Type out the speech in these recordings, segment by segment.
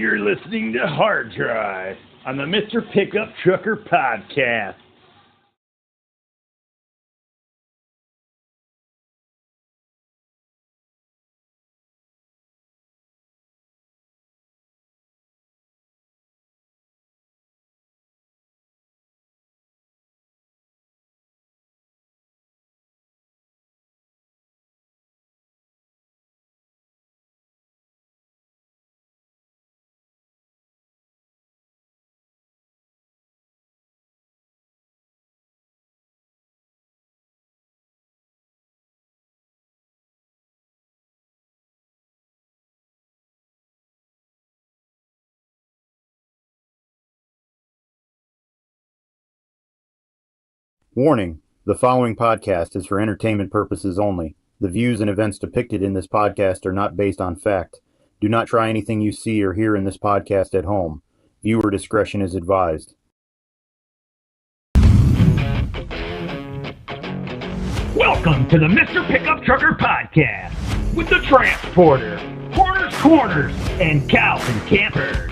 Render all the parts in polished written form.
You're listening to Hard Drive on the Mr. Pickup Trucker Podcast. Warning: the following podcast is for entertainment purposes only. The views and events depicted in this podcast are not based on fact. Do not try anything you see or hear in this podcast at home. Viewer discretion is advised. Welcome to the Mr. Pickup Trucker Podcast with the Transporter, Porters Corners, and Calvin Campers.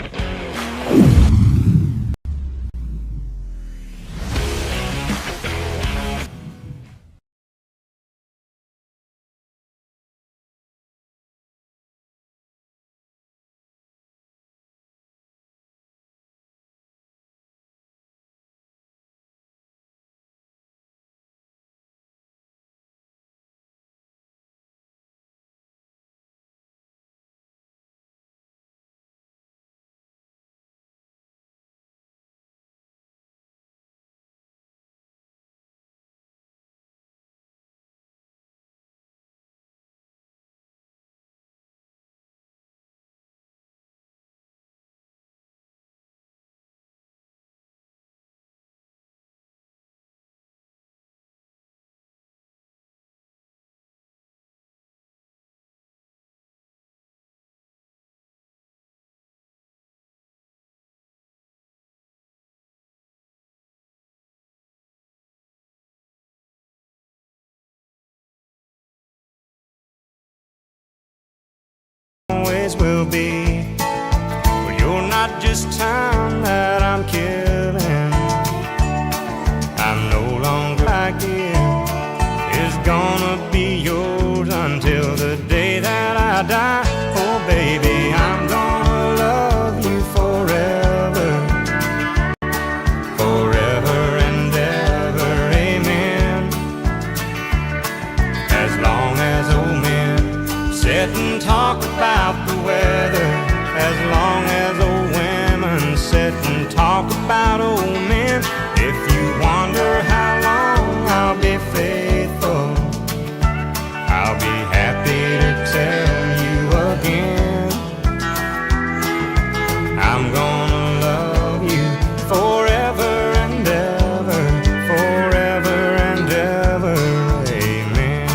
Always will be, but you're not just time that I'm killing. I'm no longer like it. It's gonna be yours until the day that I die. Oh baby, I'm gonna love you forever, forever and ever, amen. As long as old men sit and talk about the weather, as long as old women sit and talk about old men. If you wonder how long I'll be faithful, I'll be happy to tell you again. I'm gonna love you forever and ever, forever and ever, amen.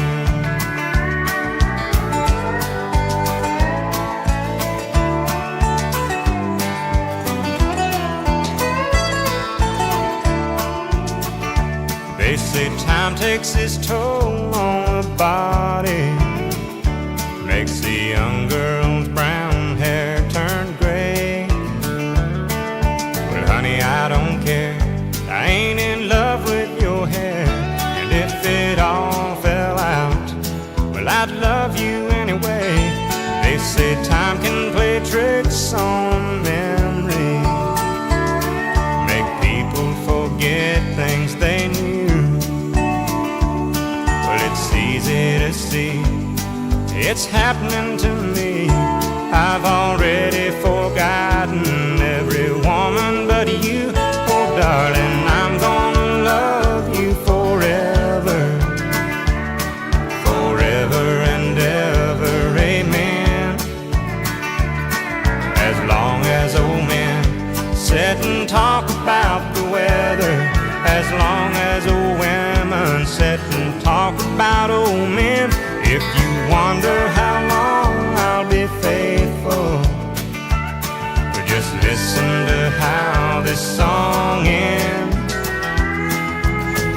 They say time takes its toll on the body, makes the young girl's brown hair turn gray. Well, honey, I don't care. I ain't in love with your hair. And if it all fell out, well, I'd love you anyway. They say time can play tricks on memory, make people forget things they knew. It's easy to see, it's happening to me. I've already forgotten every woman but you. Oh darling, I'm gonna love you forever, forever and ever, amen. As long as old men sit and talk about the weather, as long as old women sit and talk about old men. If you wonder how long I'll be faithful, but just listen to how this song ends.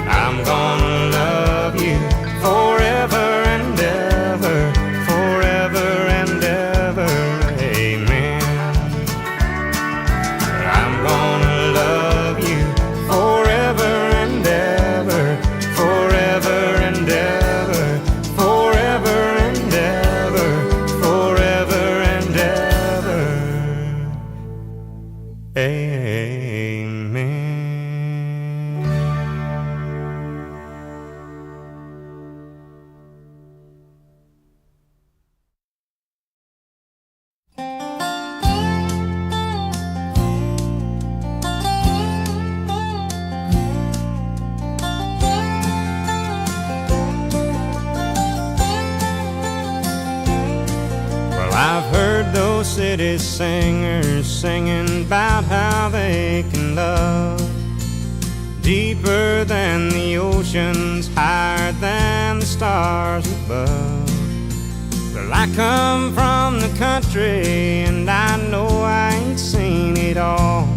I'm gonna love you forever and ever, forever and ever, amen. Amen. I've heard those city singers singing about how they can love deeper than the oceans, higher than the stars above. Well, I come from the country and I know I ain't seen it all,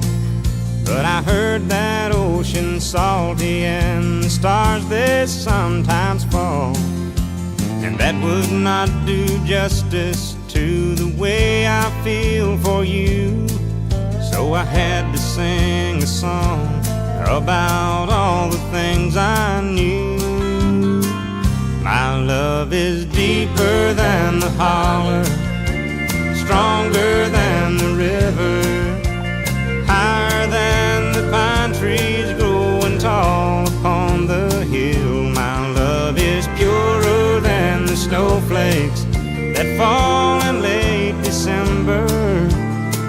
but I heard that ocean's salty and the stars they sometimes fall, and that would not do justice to the way I feel for you. So I had to sing a song about all the things I knew. My love is deeper than the holler, stronger than the river, higher than the pine trees growing tall upon the hill. My love is purer than the snowflakes that fall in late December,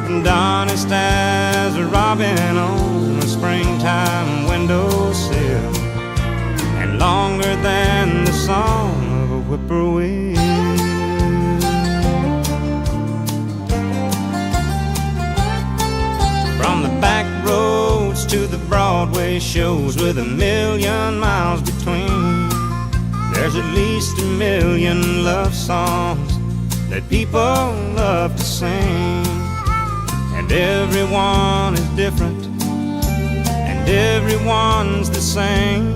and honest as a robin on a springtime windowsill, and longer than the song of a whippoorwill. From the back roads to the Broadway shows with 1,000,000 miles between, there's at least 1,000,000 love songs that people love to sing, and everyone is different and everyone's the same,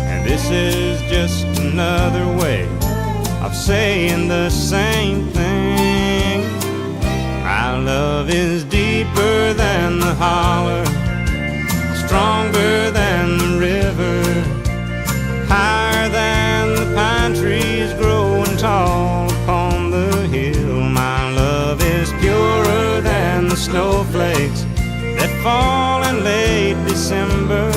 and this is just another way of saying the same thing. My love is deeper than the holler, stronger than the river, higher than the pine trees growing tall upon the hill. My love is purer than the snowflakes that fall in late December,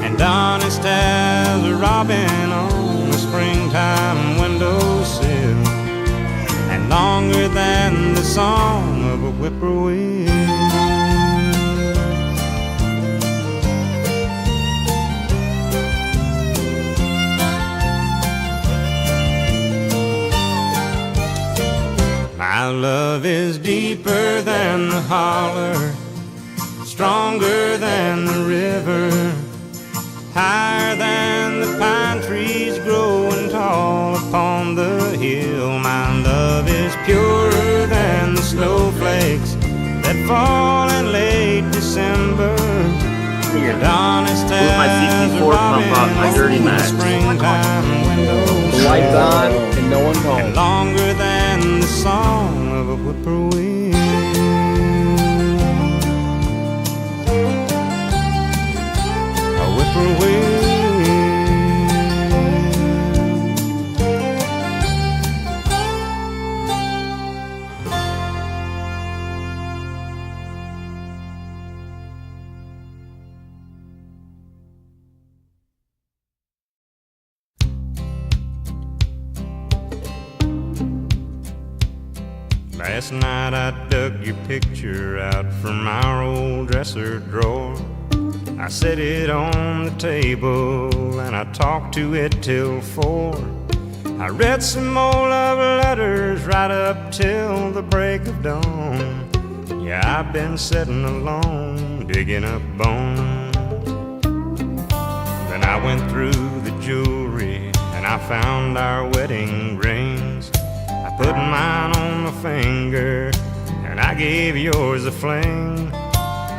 and honest as a robin on a springtime windowsill, and longer than the song of a whippoorwill. My love is deeper than the holler, stronger than the river, higher than the pine trees growing tall upon the hill. My love is purer than the snowflakes that fall in late December, and honest as a robin on the springtime windows. The lights on and no one's home. And longer than the song of a whippoorwill. A whippoorwill. Last night I dug your picture out from our old dresser drawer. I set it on the table and I talked to it till 4. I read some more love letters right up till the break of dawn. Yeah, I've been sitting alone, digging up bones. Then I went through the jewelry and I found our wedding rings. I put mine on my finger and I gave yours a fling.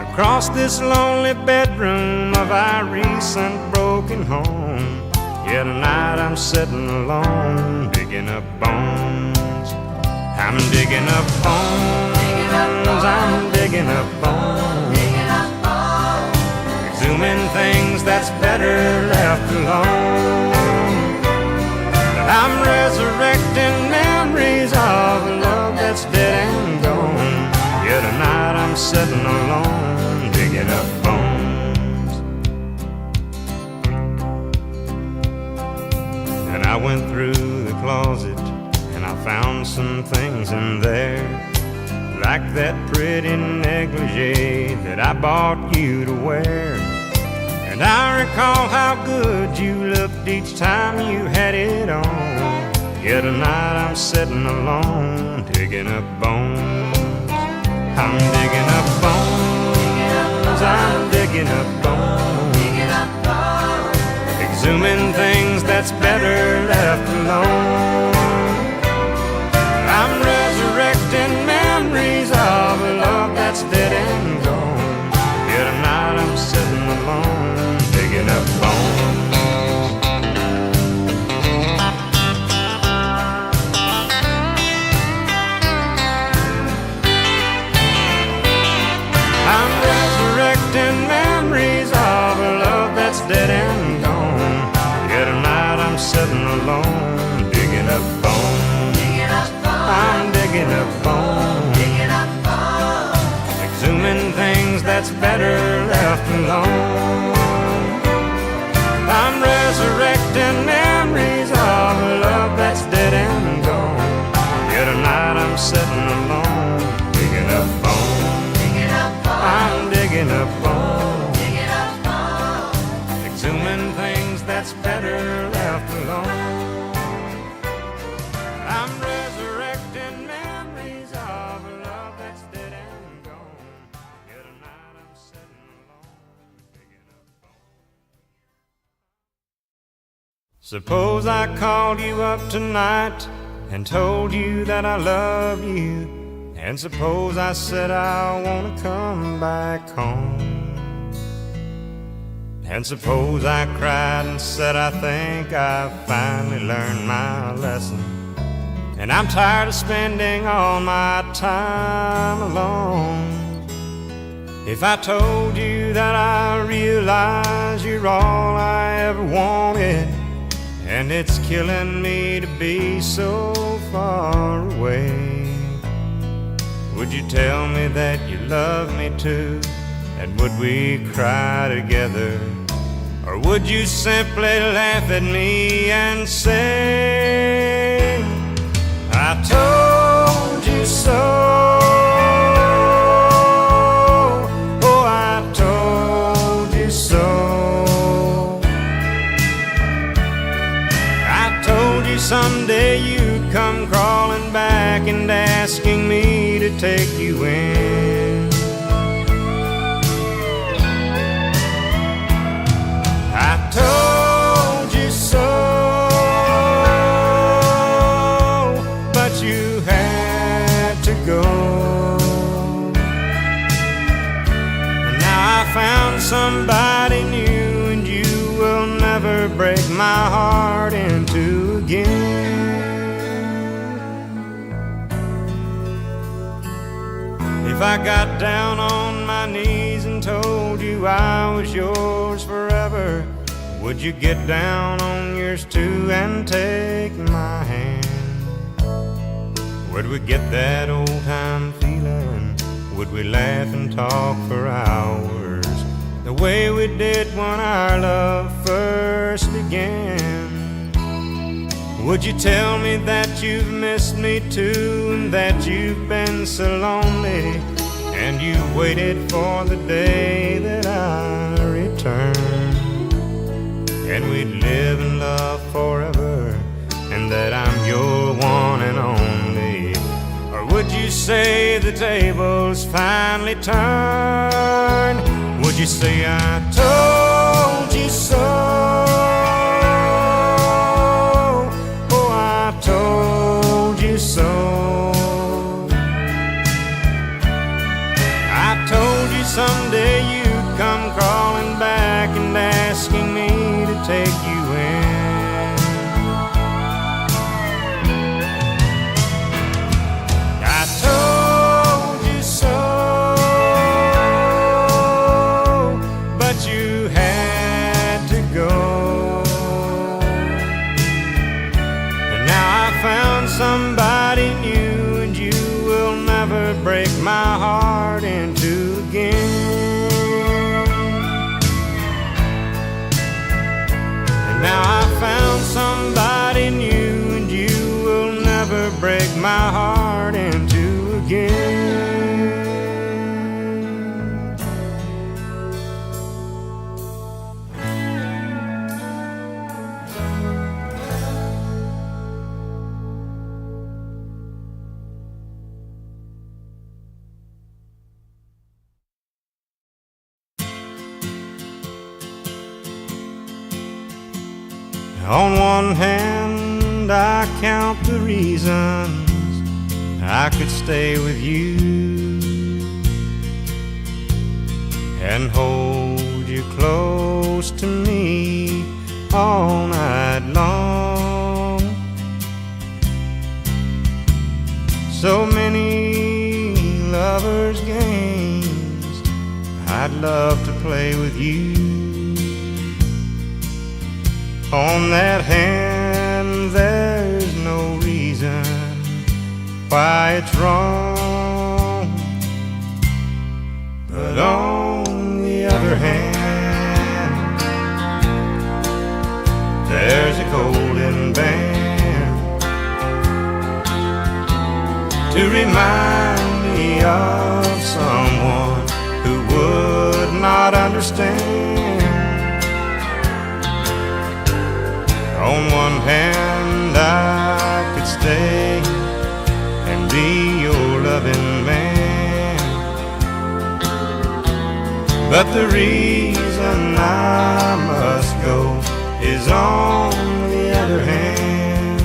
Across this lonely bedroom of our recent broken home, yeah, tonight I'm sitting alone, digging up bones. I'm digging up bones, I'm digging up bones, exhuming things that's better left alone. I'm resurrecting memories of a love that's dead and gone. Yeah, tonight I'm I'm sitting alone, digging up bones. And I went through the closet and I found some things in there, like that pretty negligee that I bought you to wear. And I recall how good you looked each time you had it on. Yet tonight I'm sitting alone, digging up bones. I'm digging up bones, I'm digging up bones, exhuming things that's better left alone. I'm resurrecting memories of a love that's dead and gone. Yet tonight I'm sitting alone, digging up bones. I'm resurrecting memories of a love that's dead and gone. Yet tonight I'm sitting alone, digging up bones. I'm digging up bones, exhuming things that's better left alone. I'm resurrecting memories of a love that's dead and gone. Yet tonight I'm sitting alone, digging up bones. I'm digging up bones, exhuming things that's better left alone. I'm resurrecting memories of a love that's dead and gone. Yet tonight I'm sitting alone, digging up bones. Suppose I called you up tonight and told you that I love you. And suppose I said I wanna come back home. And suppose I cried and said I think I've finally learned my lesson, and I'm tired of spending all my time alone. If I told you that I realize you're all I ever wanted, and it's killing me to be so far away, would you tell me that you love me too? And would we cry together? Or would you simply laugh at me and say, I told you so? Oh, I told you so. I told you someday you'd come crawling back and asking me to take you in. I told you so, but you had to go. And now I found somebody new, and you will never break my heart in two again. If I got down on my knees and told you I was yours forever, would you get down on yours too and take my hand? Would we get that old time feeling? Would we laugh and talk for hours, the way we did when our love first began? Would you tell me that you've missed me too, and that you've been so lonely, and you waited for the day that I return, and we'd live in love forever, and that I'm your one and only? Or would you say the tables finally turned? Would you say I told you so? Told you so. I told you someday you'd come crawling back and asking me to take you in. I told you so, but you On one hand, I count the reasons I could stay with you and hold you close to me all night long. So many lovers' games I'd love to play with you. On that hand, there's no reason why it's wrong. But on the other hand, there's a golden band to remind me of someone who would not understand. On one hand, I could stay and be your loving man, but the reason I must go is on the other hand.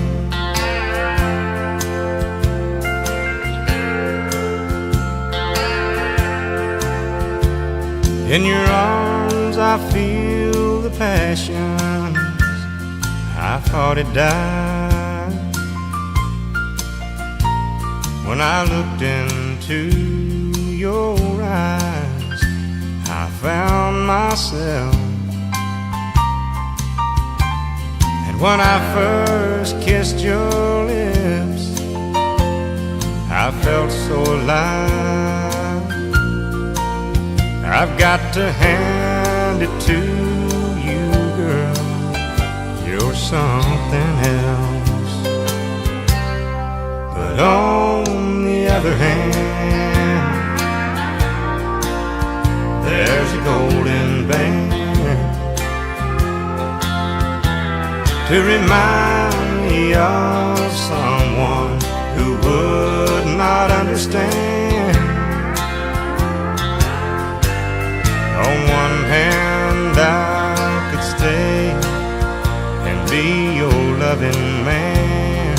In your arms I feel the passions I thought it died. When I looked into your eyes, I found myself. And when I first kissed your lips, I felt so alive. I've got to hand it to you, girl, you're something else. But on the other hand, there's a golden band to remind me of someone who would not understand. On one hand, I could stay and be your loving man,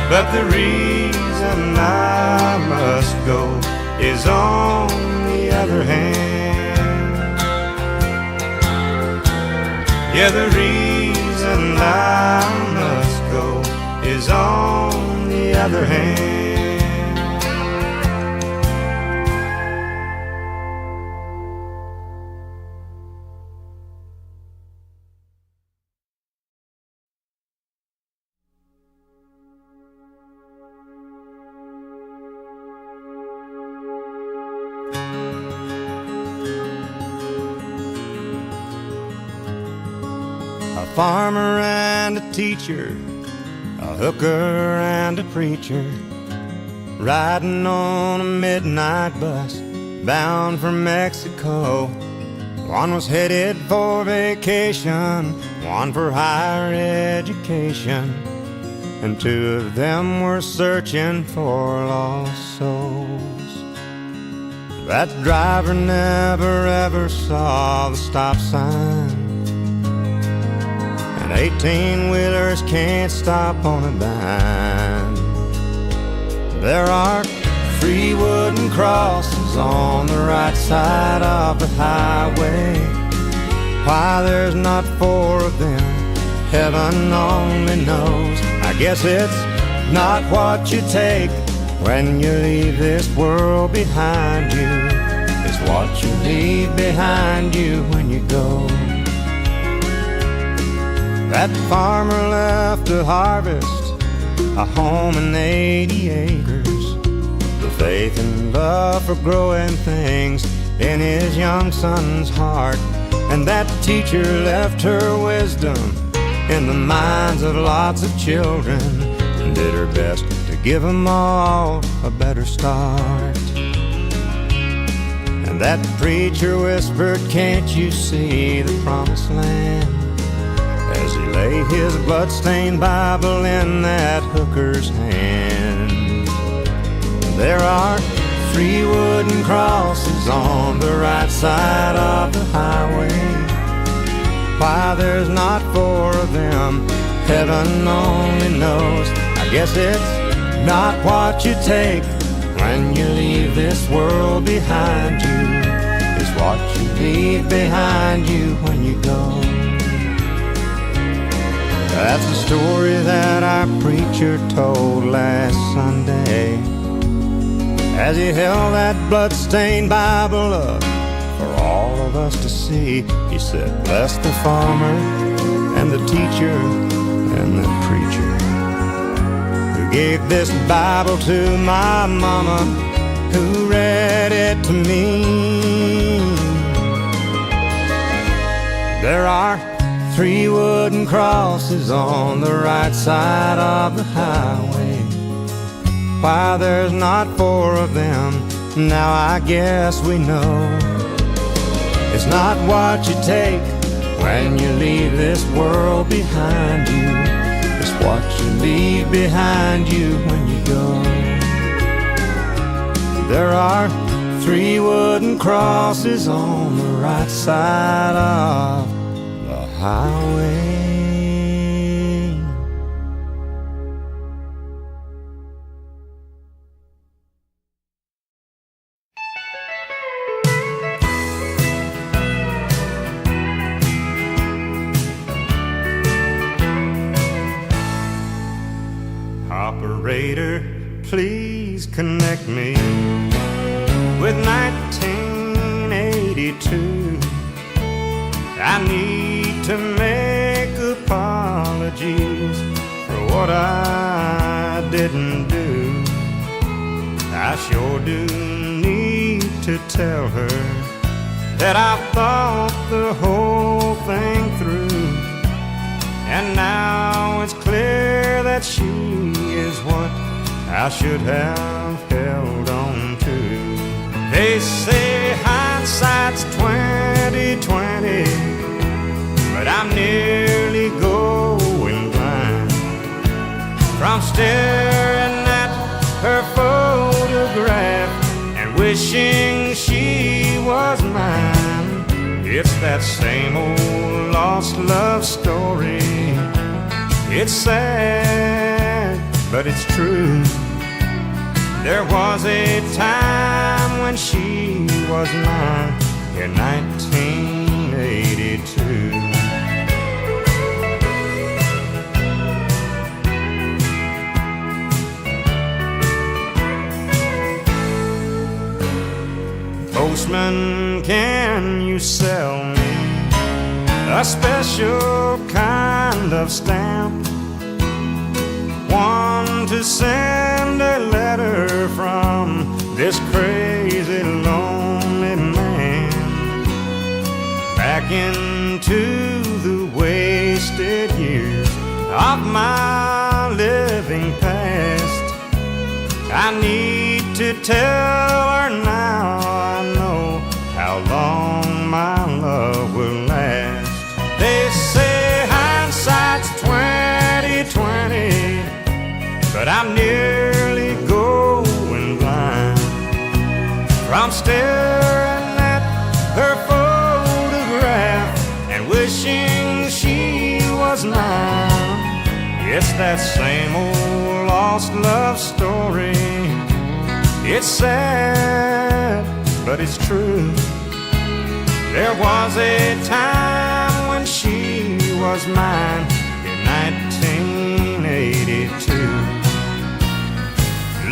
but the reason I must go is on the other hand. Yeah, the reason I must go is on the other hand. A farmer and a teacher, a hooker and a preacher, riding on a midnight bus bound for Mexico. One was headed for vacation, one for higher education, and two of them were searching for lost souls. That driver never ever saw the stop sign, and 18-wheelers can't stop on a dime. There are 3 wooden crosses on the right side of the highway. Why there's not 4 of them, heaven only knows. I guess it's not what you take when you leave this world behind you, it's what you leave behind you when you go. That farmer left to harvest a home and 80 acres, the faith and love for growing things in his young son's heart. And that teacher left her wisdom in the minds of lots of children, and did her best to give them all a better start. And that preacher whispered, "Can't you see the promised land?" as he lay his blood-stained Bible in that hooker's hand. There are 3 wooden crosses on the right side of the highway. Why there's not four of them, heaven only knows. I guess it's not what you take when you leave this world behind you. It's what you leave behind you when you go. That's the story that our preacher told last Sunday, as he held that blood-stained Bible up for all of us to see. He said, bless the farmer and the teacher and the preacher who gave this Bible to my mama, who read it to me. There are 3 wooden crosses on the right side of the highway. Why there's not 4 of them, now I guess we know. It's not what you take when you leave this world behind you. It's what you leave behind you when you go. There are 3 wooden crosses on the right side of the highway. Operator, please connect me with 1982. I need to make apologies for what I didn't do. I sure do need to tell her that I've thought the whole thing through, and now it's clear that she is what I should have held on to. They say hindsight's 20/20, but I'm nearly going blind from staring at her photograph and wishing she was mine. It's that same old lost love story. It's sad, but it's true. There was a time when she was mine in 1982. Postman, can you sell me a special kind of stamp? One to send a letter from this crazy lonely man back into the wasted years of my living past. I need to tell her now I know how long my love will last. They say hindsight's 20/20, but I'm nearly going blind from staring at her photograph and wishing she was mine. It's that same old lost love story. It's sad, but it's true. There was a time when she was mine in 1982.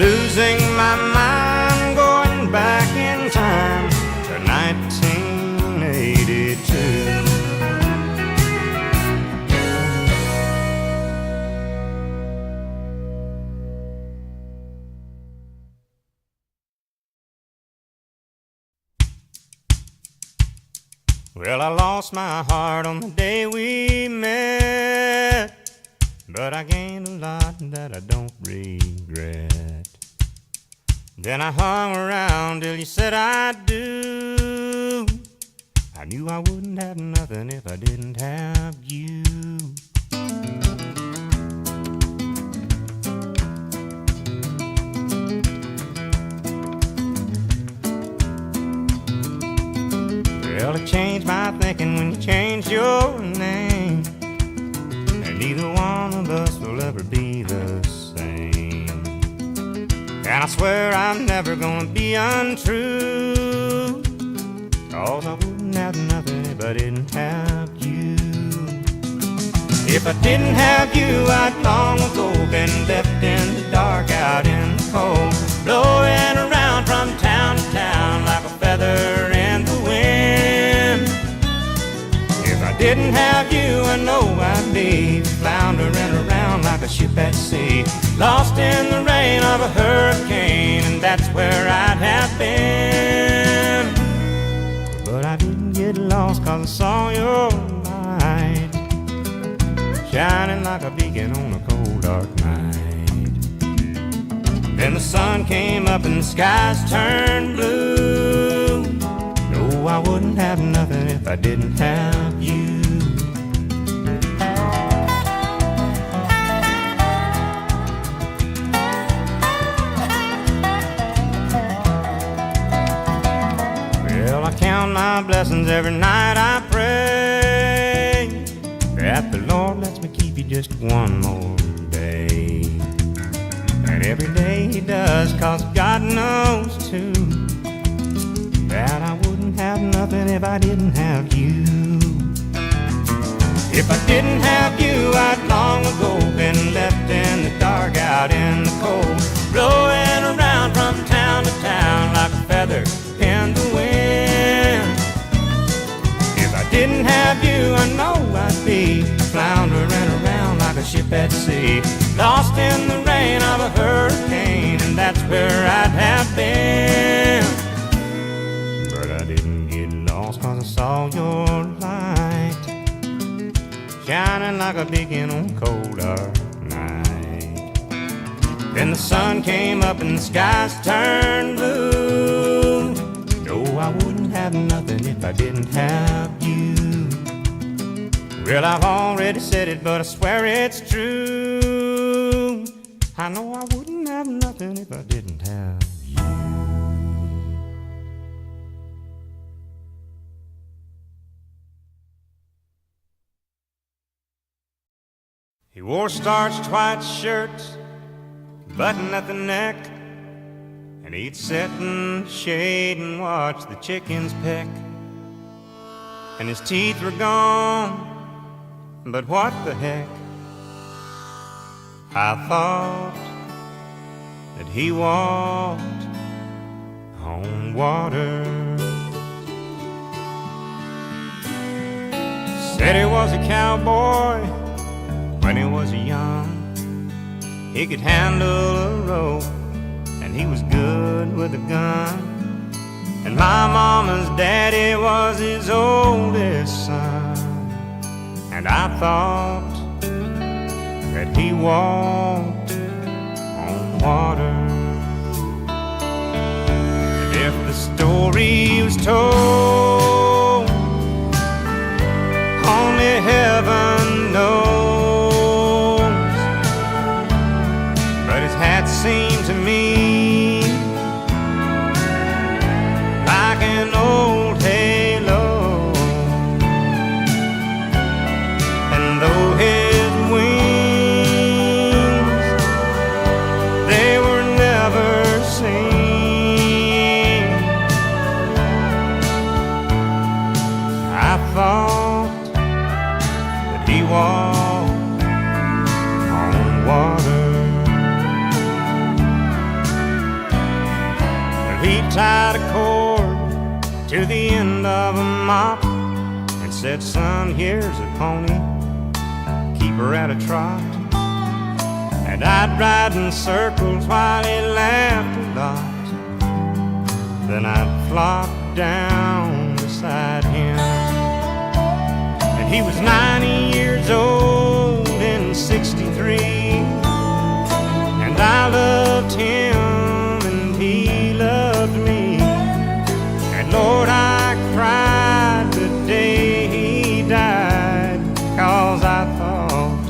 Losing my mind, going back in time to 1982. Well, I lost my heart on the day we met, but I gained a lot that I don't regret. Then I hung around till you said I do. I knew I wouldn't have nothing if I didn't have you. Well, it changed my thinking when you changed your name, and neither one of us will ever be the same. And I swear I'm never gonna be untrue, 'cause I wouldn't have nothing if I didn't have you. If I didn't have you, I'd long ago been left in the dark, out in the cold, blowing around from town to town like a feather in the wind. If I didn't have you, I know I'd be floundering around like a ship at sea, lost in the rain of a hurricane, and that's where I'd have been. But I didn't get lost 'cause I saw your light shining like a beacon on a cold dark night. Then the sun came up and the skies turned blue. No, I wouldn't have nothing if I didn't have you. Well, I count my blessings every night I pray that the Lord lets me keep you just one more day. And every day He does, 'cause God knows too that I wouldn't have nothing if I didn't have you. If I didn't have you, I'd long ago been left in the dark, out in the cold, blowing around from town to town like a feather in the wind. If I didn't have you, I know I'd be floundering around like a ship at sea, lost in the rain of a hurricane, and that's where I'd have been. But I didn't get lost 'cause I saw your light shining like a beacon on a cold dark night. Then the sun came up and the skies turned blue. No, I wouldn't have nothing if I didn't have you. Well, I've already said it, but I swear it's true. I know I wouldn't have nothing if I didn't have you. He wore starched white shirts, button at the neck, and he'd sit in the shade and watch the chickens peck. And his teeth were gone, but what the heck? I thought that he walked on water. Said he was a cowboy when he was young. He could handle a rope and he was good with a gun. And my mama's daddy was his oldest son. And I thought that he walked on water. And if the story was told, only heaven knows. But his hat seemed to me like an old halo. And though his wings, they were never seen, I thought that he walked on water. But he tied a cord to the end of a mop and said, "Son, here's a pony, keep her at a trot." And I'd ride in circles while he laughed a lot. Then I'd flop down beside him. And he was 90 years old in 63. And I loved him and he loved me. And Lord, I cried the day he died, 'cause I thought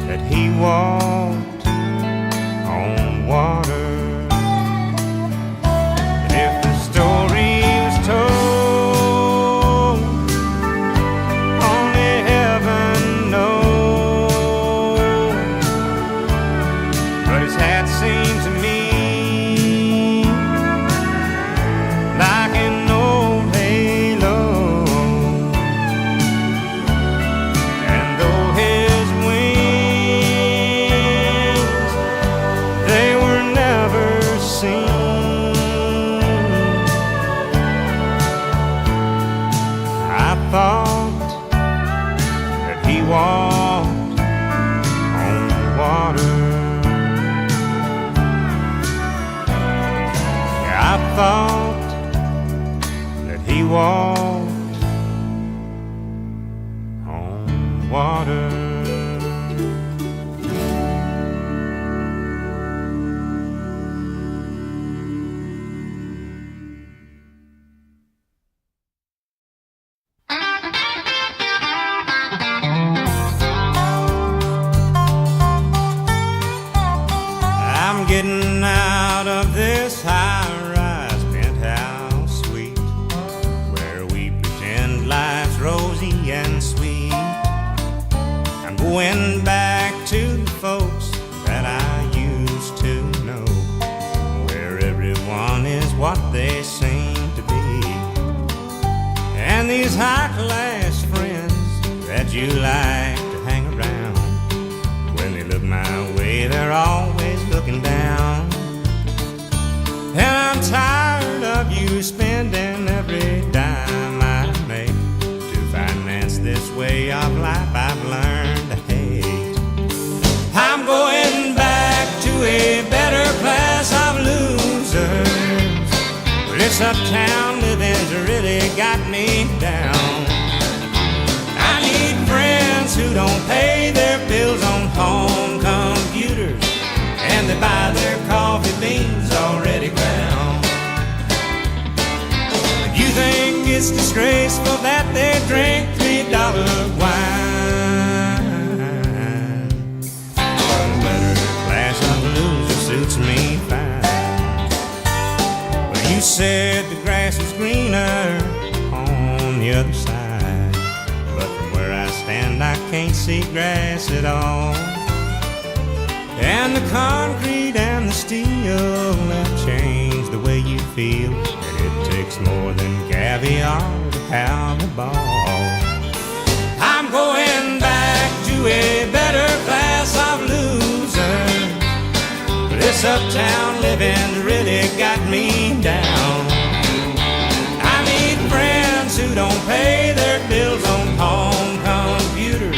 that he walked on water. And if the story was told, walked on water. I'm getting out of this high-rise penthouse suite where we pretend life's rosy and sweet. I'm going back to the folks that I used to know, where everyone is what they seem to be. And these high-class friends that you like to hang around, when they look my way, they're always looking down. And I'm tired of you spending every dime I make to finance this way of life I've learned to hate. I'm going back to a better class of losers. Well, this uptown living's really got me down. I need friends who don't pay their bills on home computers, and they buy their coffee beans already ground. You think it's disgraceful that they drink $3 wine? A better class of losers suits me fine. Well, you said the grass was greener on the other side, but from where I stand I can't see grass at all. And the concrete and the steel have changed the way you feel, and it takes more than caviar to pound the ball. I'm going back to a better class of losers. This uptown living really got me down. I need friends who don't pay their bills on home computers,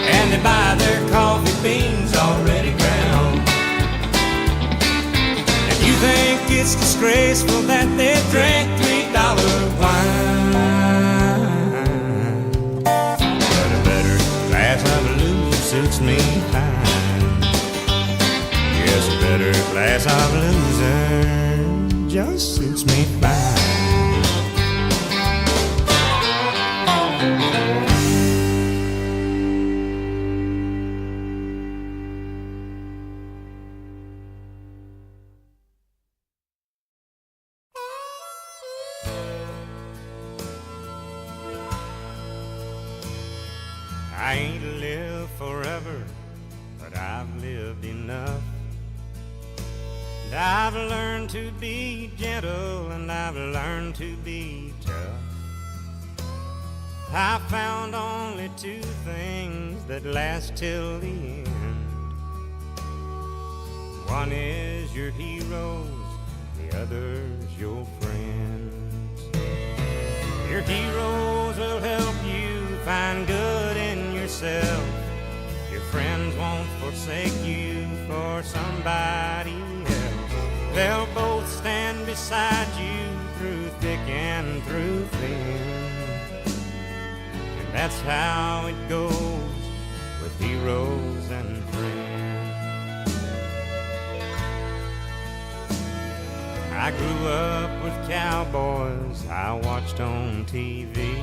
and they buy their coffee beans already ground. If you think it's disgraceful that they drink $3 wine, but a better class of losers suits me fine. Yes, a better class of losers just suits me fine. I ain't lived forever, but I've lived enough. And I've learned to be gentle, and I've learned to be tough. I found only two things that last till the end. One is your heroes, the other's your friends. Your heroes will help you find good in yourself. Your friends won't forsake you for somebody else. They'll both stand beside you through thick and through thin. And that's how it goes with heroes and friends. I grew up with cowboys I watched on TV.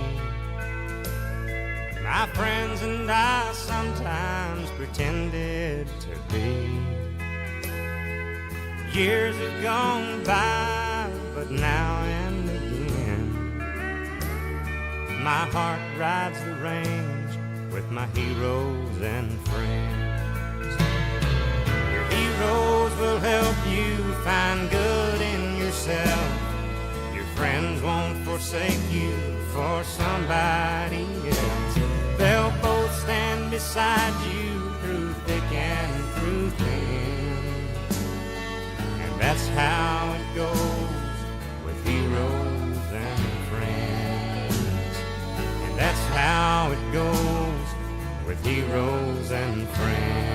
My friends and I sometimes pretended to be. Years have gone by, but now and again my heart rides the range with my heroes and friends. Your heroes will help you find good in yourself. Your friends won't forsake you for somebody else. They'll both stand beside you through thick and through thin. And that's how it goes with heroes and friends. And that's how it goes with heroes and friends.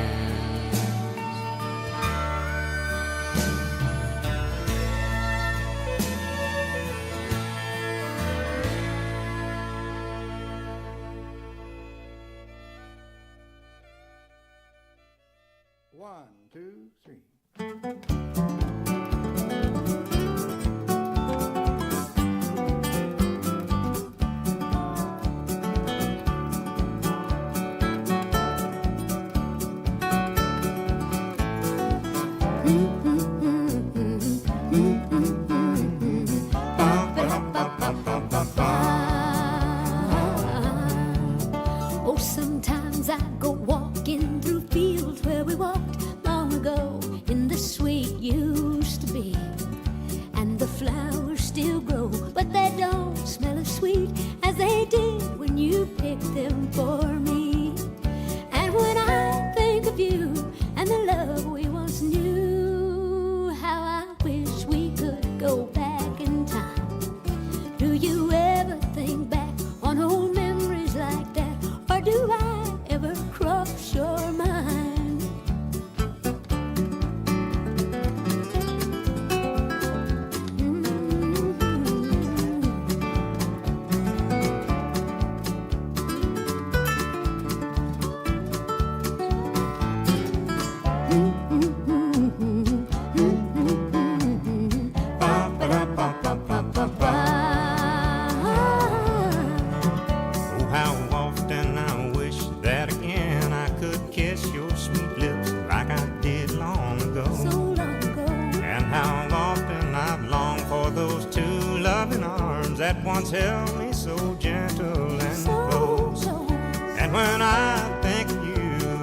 1, 2, 3. Oh, sometimes I go walking through fields where we walked long ago in the sweet used to be. And the flowers still grow, but they don't smell as sweet as they did when you picked them for me. And when I think of you and the love we once knew, how I wish we could go back in time. Do you ever think back on old memories like that? Or do I ever cross your mind? Oh, how often I wish that again I could kiss your sweet lips like I did long ago. So long ago. And how often I've longed for those two loving arms that once held me so gentle and close. And when I think of you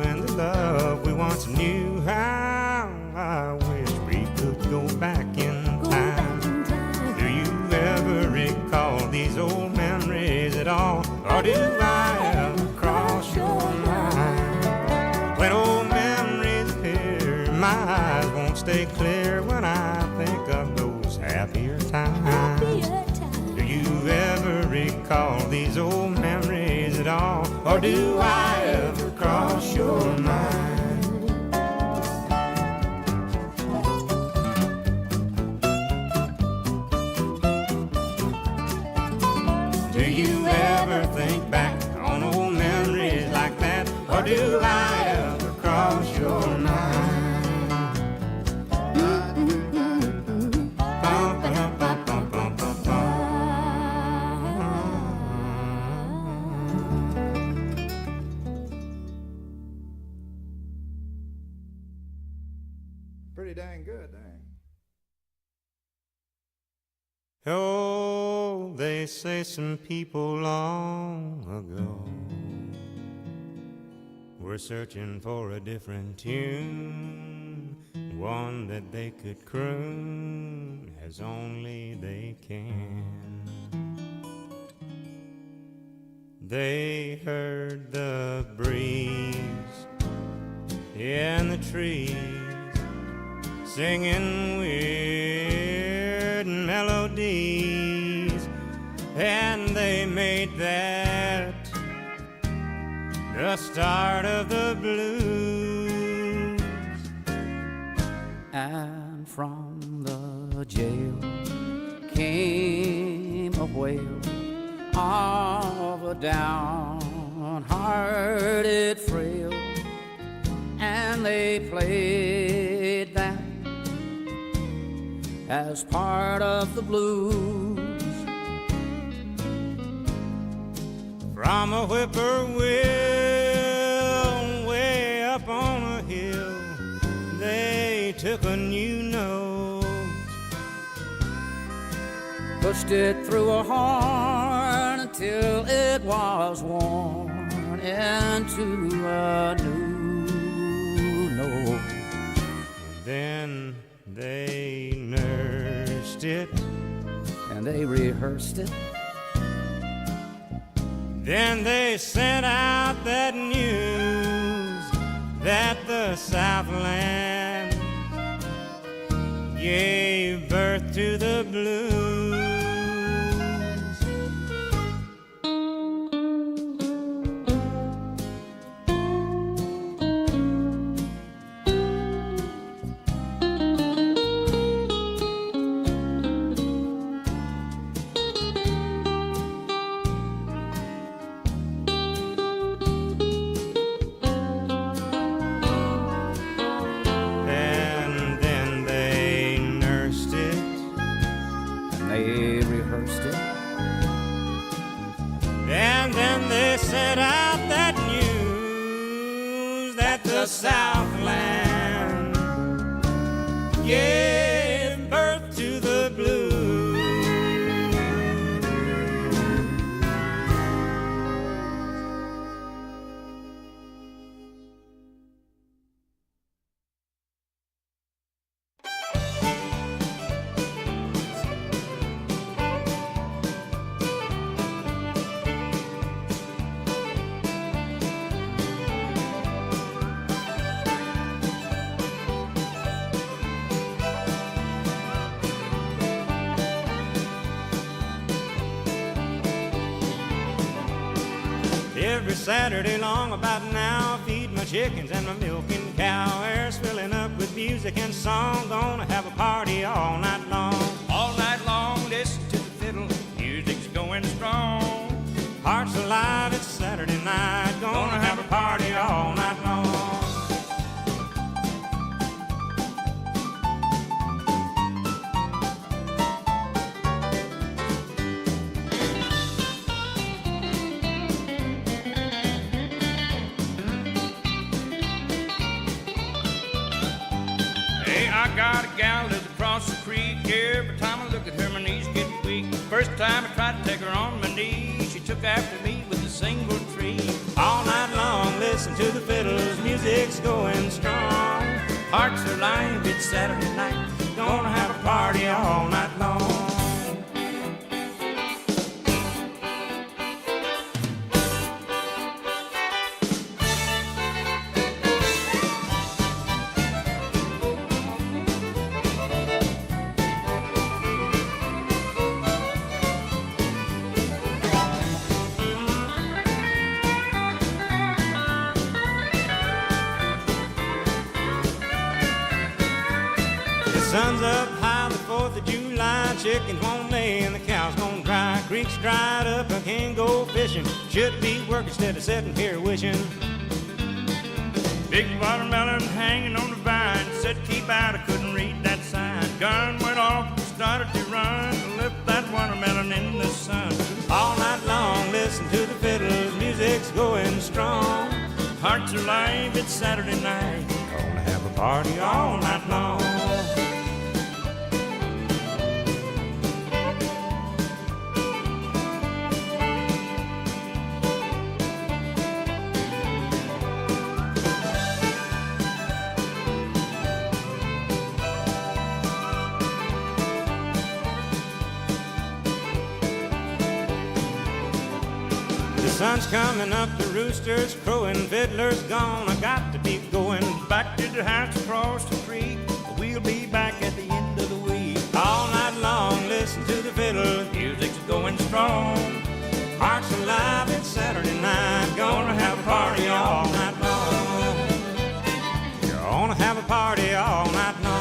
and the love we once knew, how I wish we could go back in time. Do you ever recall these old memories at all? Or do I ever cross your mind? When old memories appear, my eyes won't stay clear when I think of those happier times. Do you ever recall these old memories at all? Or do I ever cross your mind? Do you ever think back on old memories like that? Or do I ever cross your mind? Pretty dang good, dang. Oh, they say some people long ago were searching for a different tune, one that they could croon as only they can. They heard the breeze in the trees singing weird melodies, and they made that the start of the blues. And from the jail came a wail of a downhearted frail, and they played that as part of the blues. From a whippoorwill way up on a hill, they took a new note, pushed it through a horn until it was worn into a new note. Then they nursed it, and they rehearsed it. Then they sent out that news that the Southland gave birth to the blues. the Southland. Give birth to the blues. Every Saturday long about now, feed my chickens and my milking cow. Air's filling up with music and song. Gonna have a party all night long. All night long, listen to the fiddle, music's going strong. Hearts alive, it's Saturday night. Gonna have a party all night long. I got a gal lives across the creek. Every time I look at her, my knees get weak. First time I tried to take her on my knee, she took after me with a single tree. All night long, listen to the fiddles, music's going strong. Hearts are alive, it's Saturday night. Gonna have a party all night long. Sun's up high, the 4th of July. Chickens won't lay and the cows gonna dry. Creek's dried up, I can't go fishing. Should be working instead of sitting here wishing. Big watermelon hanging on the vine. Said keep out, I couldn't read that sign. Gun went off, started to run. Left that watermelon in the sun. All night long, listen to the fiddles, music's going strong. Hearts are alive, it's Saturday night. Gonna have a party all night long. The sun's coming up, the rooster's crowing, fiddler's gone. I got to be going Back to the house across the creek. We'll be back at the end of the week. all night long. Listen to the fiddle, Music's going strong. hearts alive. It's Saturday night. Gonna have a party all night long. Gonna have a party all night long.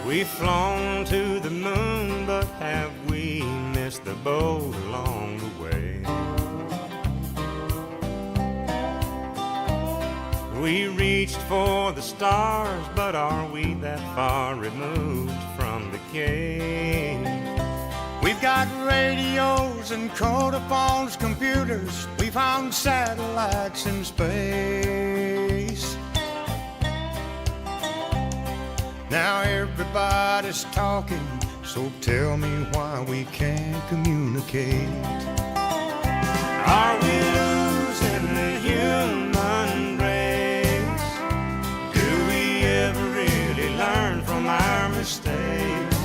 We've flown to the moon, but have we missed the boat along the way? We reached for the stars, but are we that far removed from the cave? We've got radios and codophones, computers. We found satellites in space. Now everybody's talking, so tell me why we can't communicate. Are we losing the human race? Do we ever really learn from our mistakes?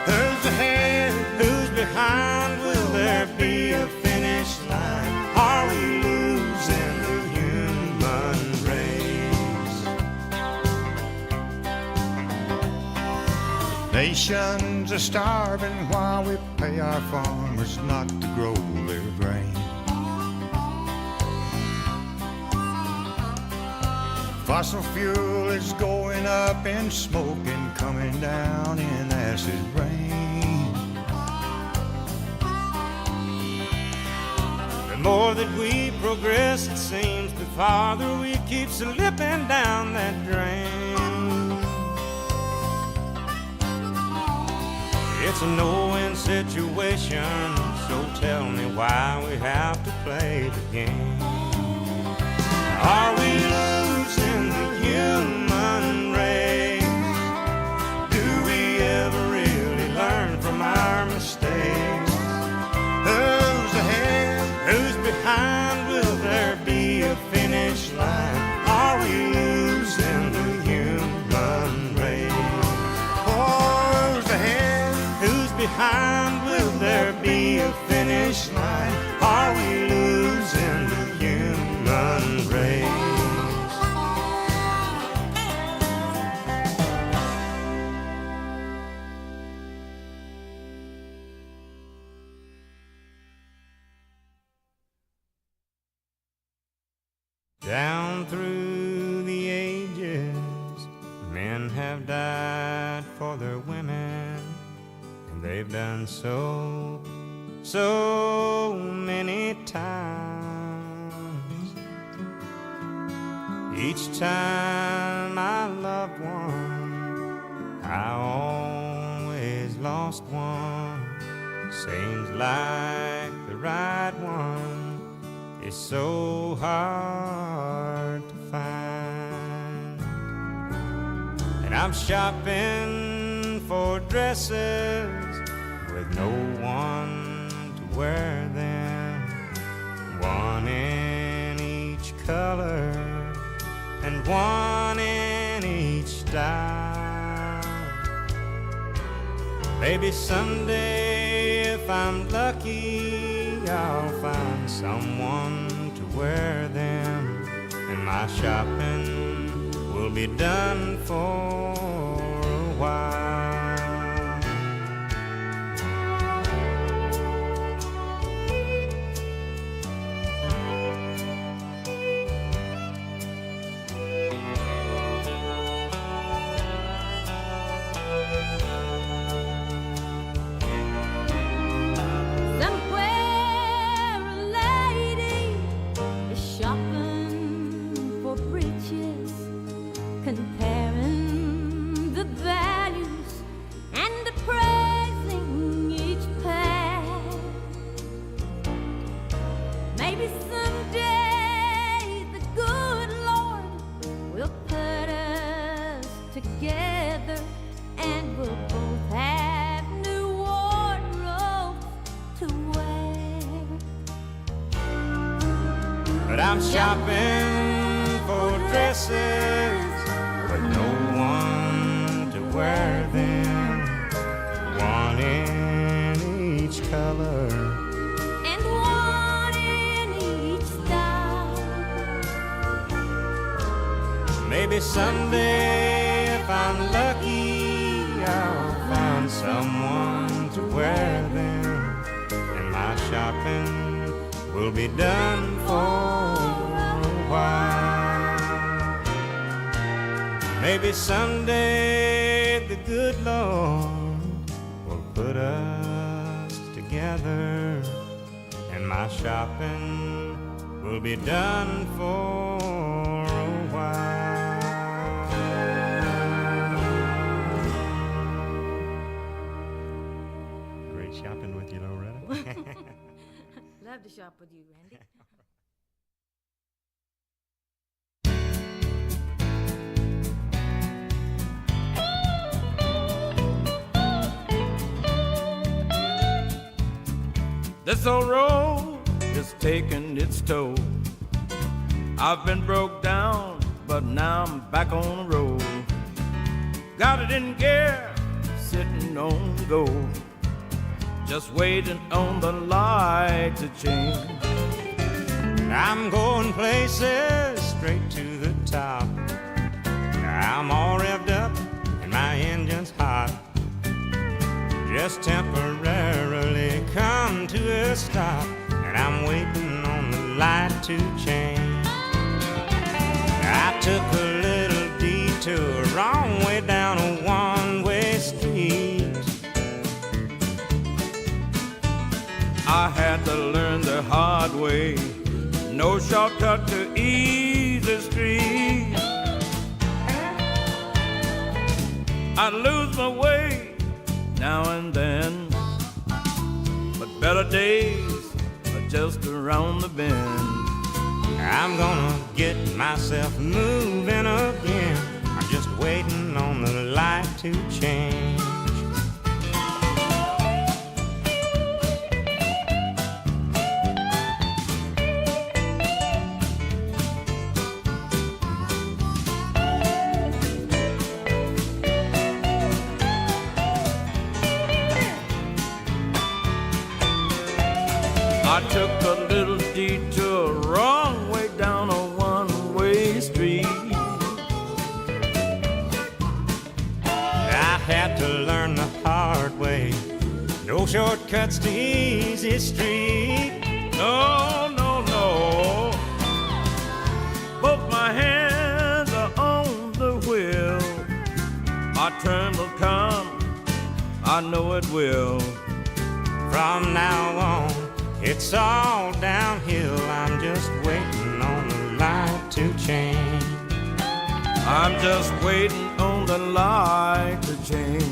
Who's ahead? Who's behind? Will there be a finish line? Are we losing the human race? Nations are starving while we pay our farmers not to grow their grain. Fossil fuel is going up in smoke and coming down in acid rain. The more that we progress, it seems, the farther we keep slipping down that drain. It's a no-win situation, so tell me why we have to play the game. Are we losing the human race? Do we ever really learn from our mistakes? Who's ahead? Who's behind? Will there be a finish line? Are we losing the human race? Who's ahead? Who's behind? Will there be a finish line? Are we losing the human race? Down through the ages, men have died for their women, and they've done so many times. Each time I loved one, I always lost one. Seems like the right one is so hard to find. And I'm shopping for dresses with no one to wear them, one in each color and one in each style. Maybe someday if I'm lucky, I'll find someone to wear them, and my shopping will be done for a while. Comparing the values and appraising each pair. Maybe someday the good Lord will put us together, and we'll both have new wardrobes to wear. But I'm shopping for dresses with no one to wear them, one in each color and one in each style. Maybe someday if I'm lucky, I'll find someone to wear them, and my shopping will be done for a while. Maybe someday the good Lord will put us together, and my shopping will be done for a while. Great shopping with you, Loretta. Love to shop with you, Randy. This old road is taking its toll. I've been broke down, but now I'm back on the road. Got it in gear, sitting on the go, just waiting on the light to change. I'm going places straight to the top. I'm all revved up and my engine's hot. Just temporarily come to a stop, and I'm waiting on the light to change. I took a little detour, wrong way down a one-way street. I had to learn the hard hard way, no shortcut to easy street. I lose my way now and then, but better days are just around the bend. I'm gonna get myself moving again. I'm just waiting on the light to change. I took a little detour, wrong way down a one-way street. I had to learn the hard way. No shortcuts to easy street. No, no, no. Both my hands are on the wheel. Our turn will come, I know it will. From now on, it's all downhill. I'm just waiting on the light to change. I'm just waiting on the light to change.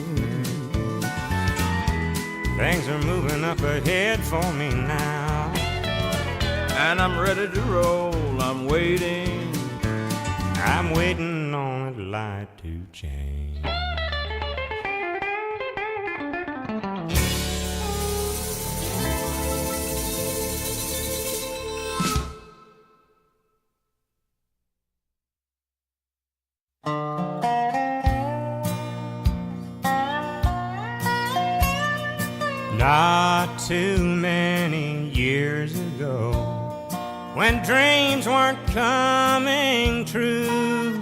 Things are moving up ahead for me now, and I'm ready to roll. I'm waiting on the light to change. Not too many years ago, when dreams weren't coming true,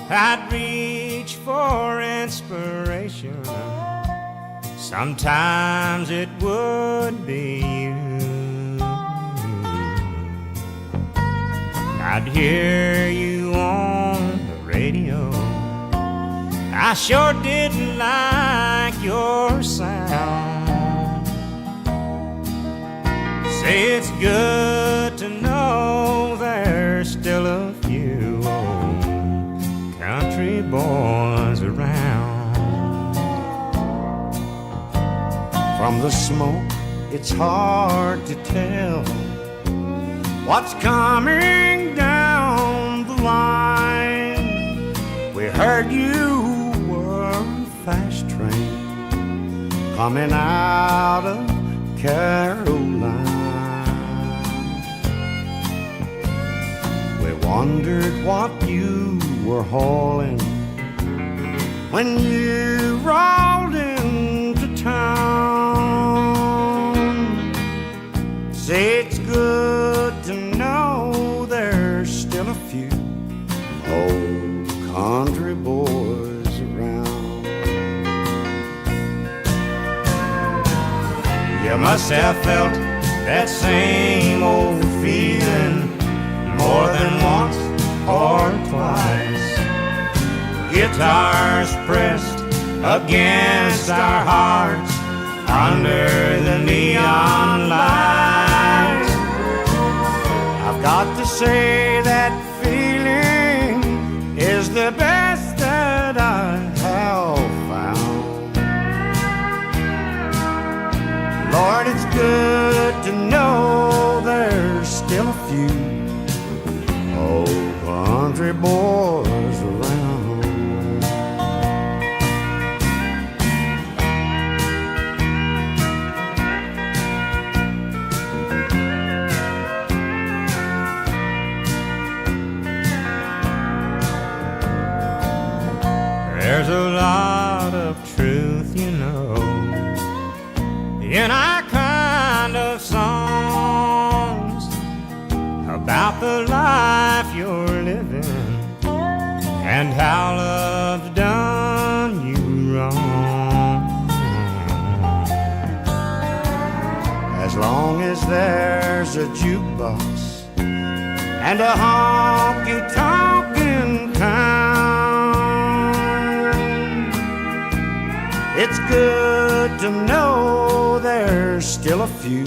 I'd reach for inspiration. Sometimes it would be you. I'd hear you on the radio. I sure didn't like your sound. Say it's good to know there's still a few old country boys around. From the smoke, it's hard to tell what's coming down the line. We heard you were a fast train coming out of Carolina. We wondered what you were hauling when you rolled into town. Say it's good to know there's still a few old country boys around. You must have felt that same old feeling more than once or twice. Guitars pressed against our hearts under the neon lights. I've got to say that feeling is the best that I have found. Lord, it's good to know there's still a few old country boys around. There's a lot of truth, you know, in our kind of songs about the life you're living and how love's done you wrong. As long as there's a jukebox and a honky-tonkin' town, it's good to know there's still a few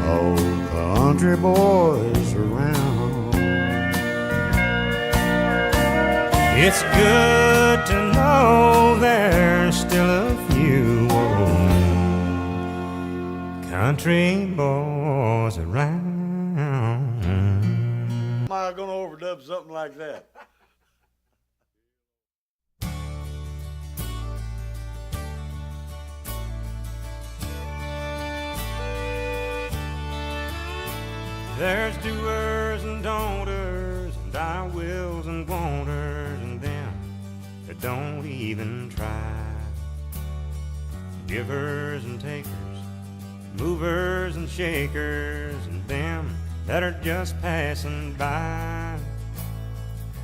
old country boys around. It's good to know there's still a few old country boys around. Am I gonna overdub something like that? There's doers and don'ters, and I wills and wanters, and them that don't even try. Givers and takers, movers and shakers, and them that are just passing by.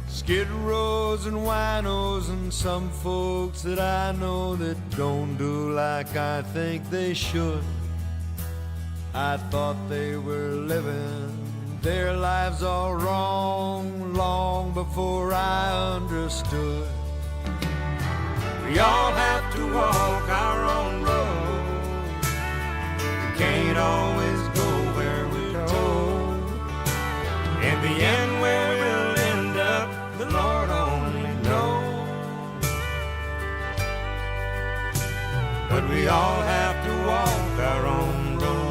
Skid rows and winos and some folks that I know that don't do like I think they should. I thought they were living their lives all wrong, long before I understood. We all have to walk our own road. We can't always go where we're told. In the end, where we'll end up, the Lord only knows. But we all have to walk our own road.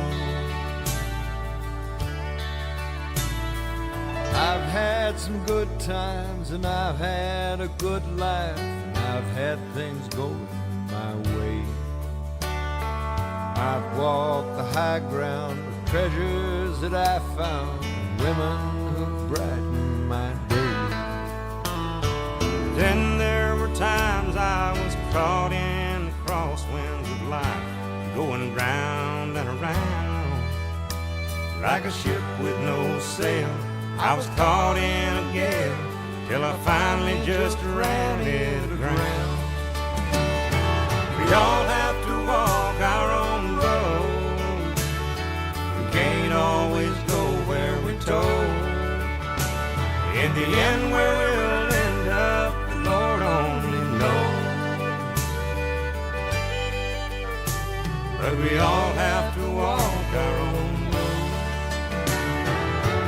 I've had some good times and I've had a good life, and I've had things going my way. I've walked the high ground with treasures that I found, and women who brightened my day. Then there were times I was caught in the crosswinds of life, going round and around like a ship with no sail. I was caught in a gale till I finally just ran it aground. We all have to walk our own road. We can't always go where we're told. In the end, where we'll end up, the Lord only knows. But we all have to walk our own road.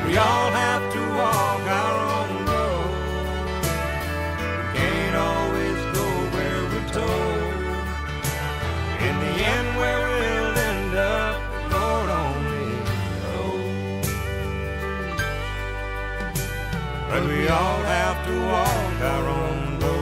We all have to walk our own road. We can't always go where we're told. In the end, where we'll end up, the Lord only knows. But we all have to walk our own road.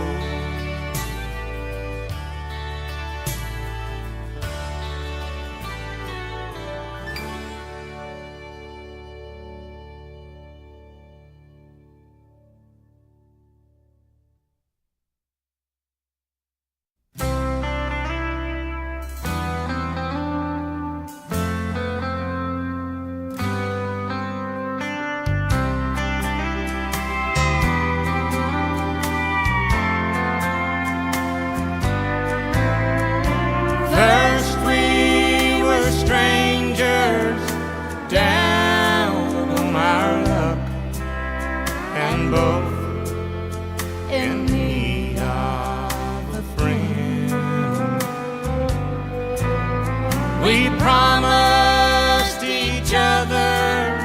First we were strangers down on our luck, and both in need of a friend. We promised each other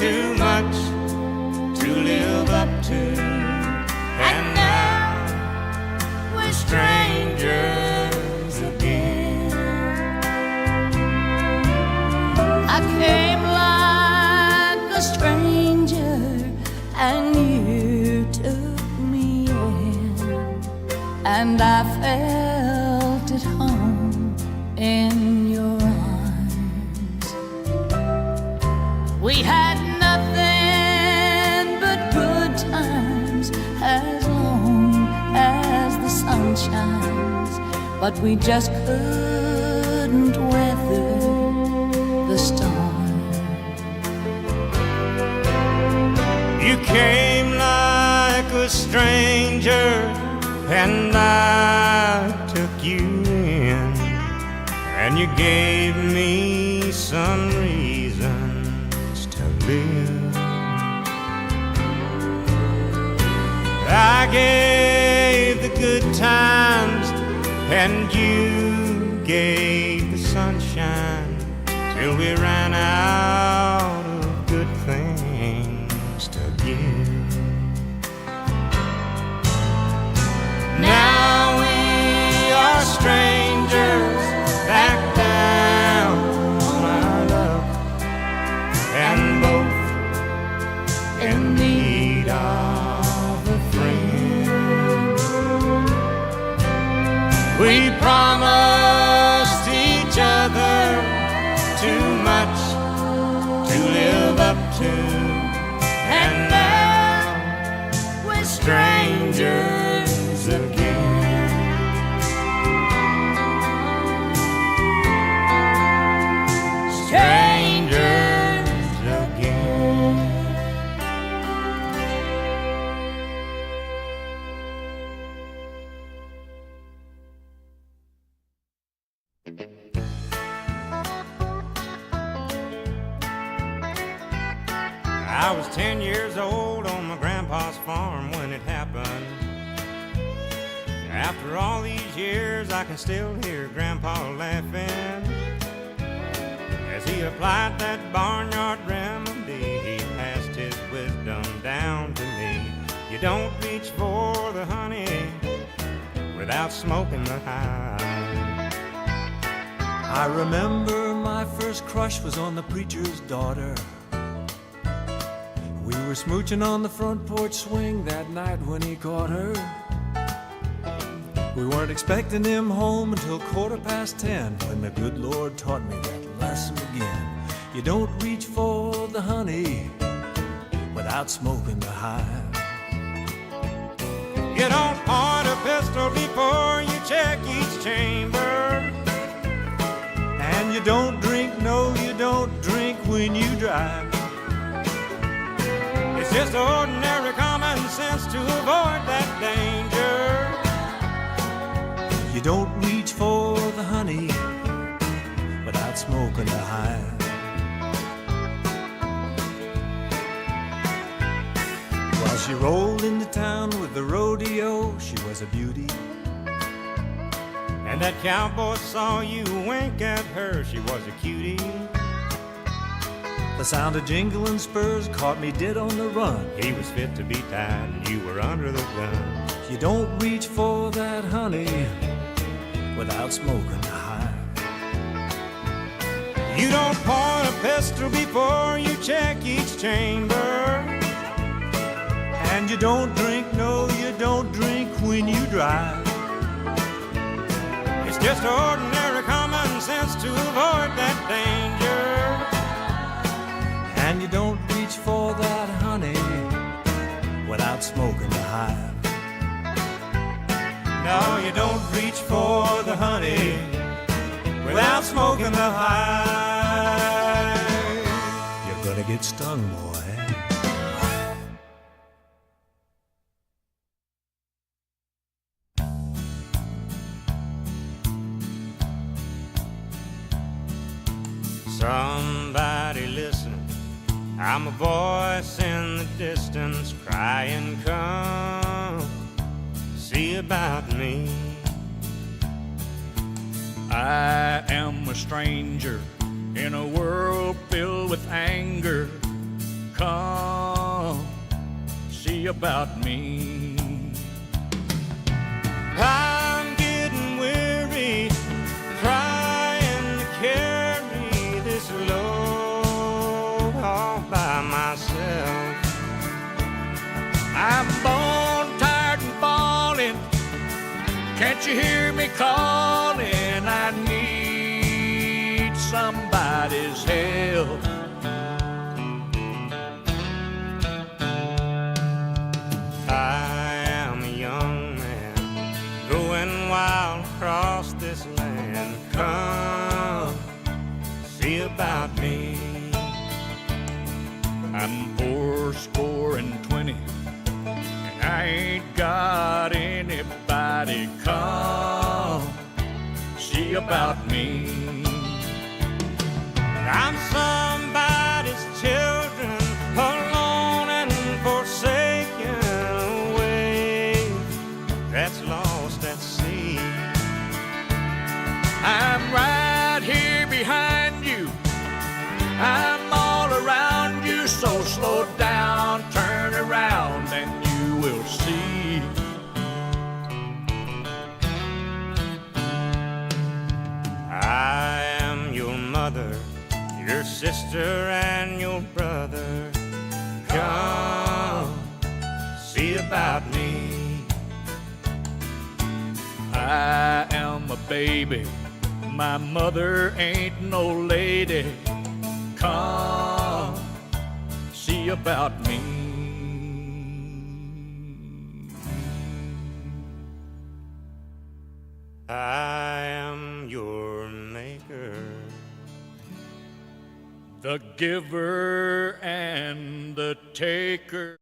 too much to live up to, and now we're strangers again. I came like a stranger and you took me in, and I felt at home in your arms. We had nothing but good times as long as the sun shines, but we just couldn't weather the storm. You came like a stranger, and I took you in, and you gave me some reasons to live. I gave the good times, and you gave the sunshine, till we we ran out of good things to give. Now we are strangers back down on our luck, and both in need of a friend. We promised each other too much to live up to, and now we're strangers again. Strangers again. I was 10 years old on my grandpa's farm when it happened. After all these years, I can still hear Grandpa laughing as he applied that barnyard remedy. He passed his wisdom down to me. You don't reach for the honey without smoking the hive. I remember my first crush was on the preacher's daughter. We were smooching on the front porch swing that night when he caught her. We weren't expecting him home until 10:15 when the good Lord taught me that lesson again. You don't reach for the honey without smoking the hive. You don't point a pistol before you check each chamber. And you don't drink, no, you don't drink when you drive. It's just ordinary common sense to avoid that danger. You don't reach for the honey without smoking the hive. While she rolled into town with the rodeo, she was a beauty. And that cowboy saw you wink at her, she was a cutie. The sound of jingling spurs caught me dead on the run. He was fit to be tied and you were under the gun. You don't reach for that honey without smoking the hive. You don't point a pistol before you check each chamber. And you don't drink, no, you don't drink when you drive. It's just ordinary common sense to avoid that danger. And you don't reach for that honey without smoking the hive. No, you don't reach for the honey without smoking the hive. You're gonna get stung, boy. Somebody listen, I'm a voice in the distance crying, come see about me. I am a stranger in a world filled with anger. Come see about me. I'm getting weary, trying to carry this load all by myself. I'm bone tired and falling. Can't you hear me calling? I need somebody's help. I am a young man going wild across this land. Come see about me. I'm 420 and I ain't got anybody. Come see about me. I'm somebody's children, alone and forsaken, away that's lost at sea. I'm right here behind you, So slow down, turn around, and you will see. I am your mother, your sister, and your brother. Come, see about me. I am a baby, my mother ain't no lady. Come, see about me. I am your maker, The giver and the taker.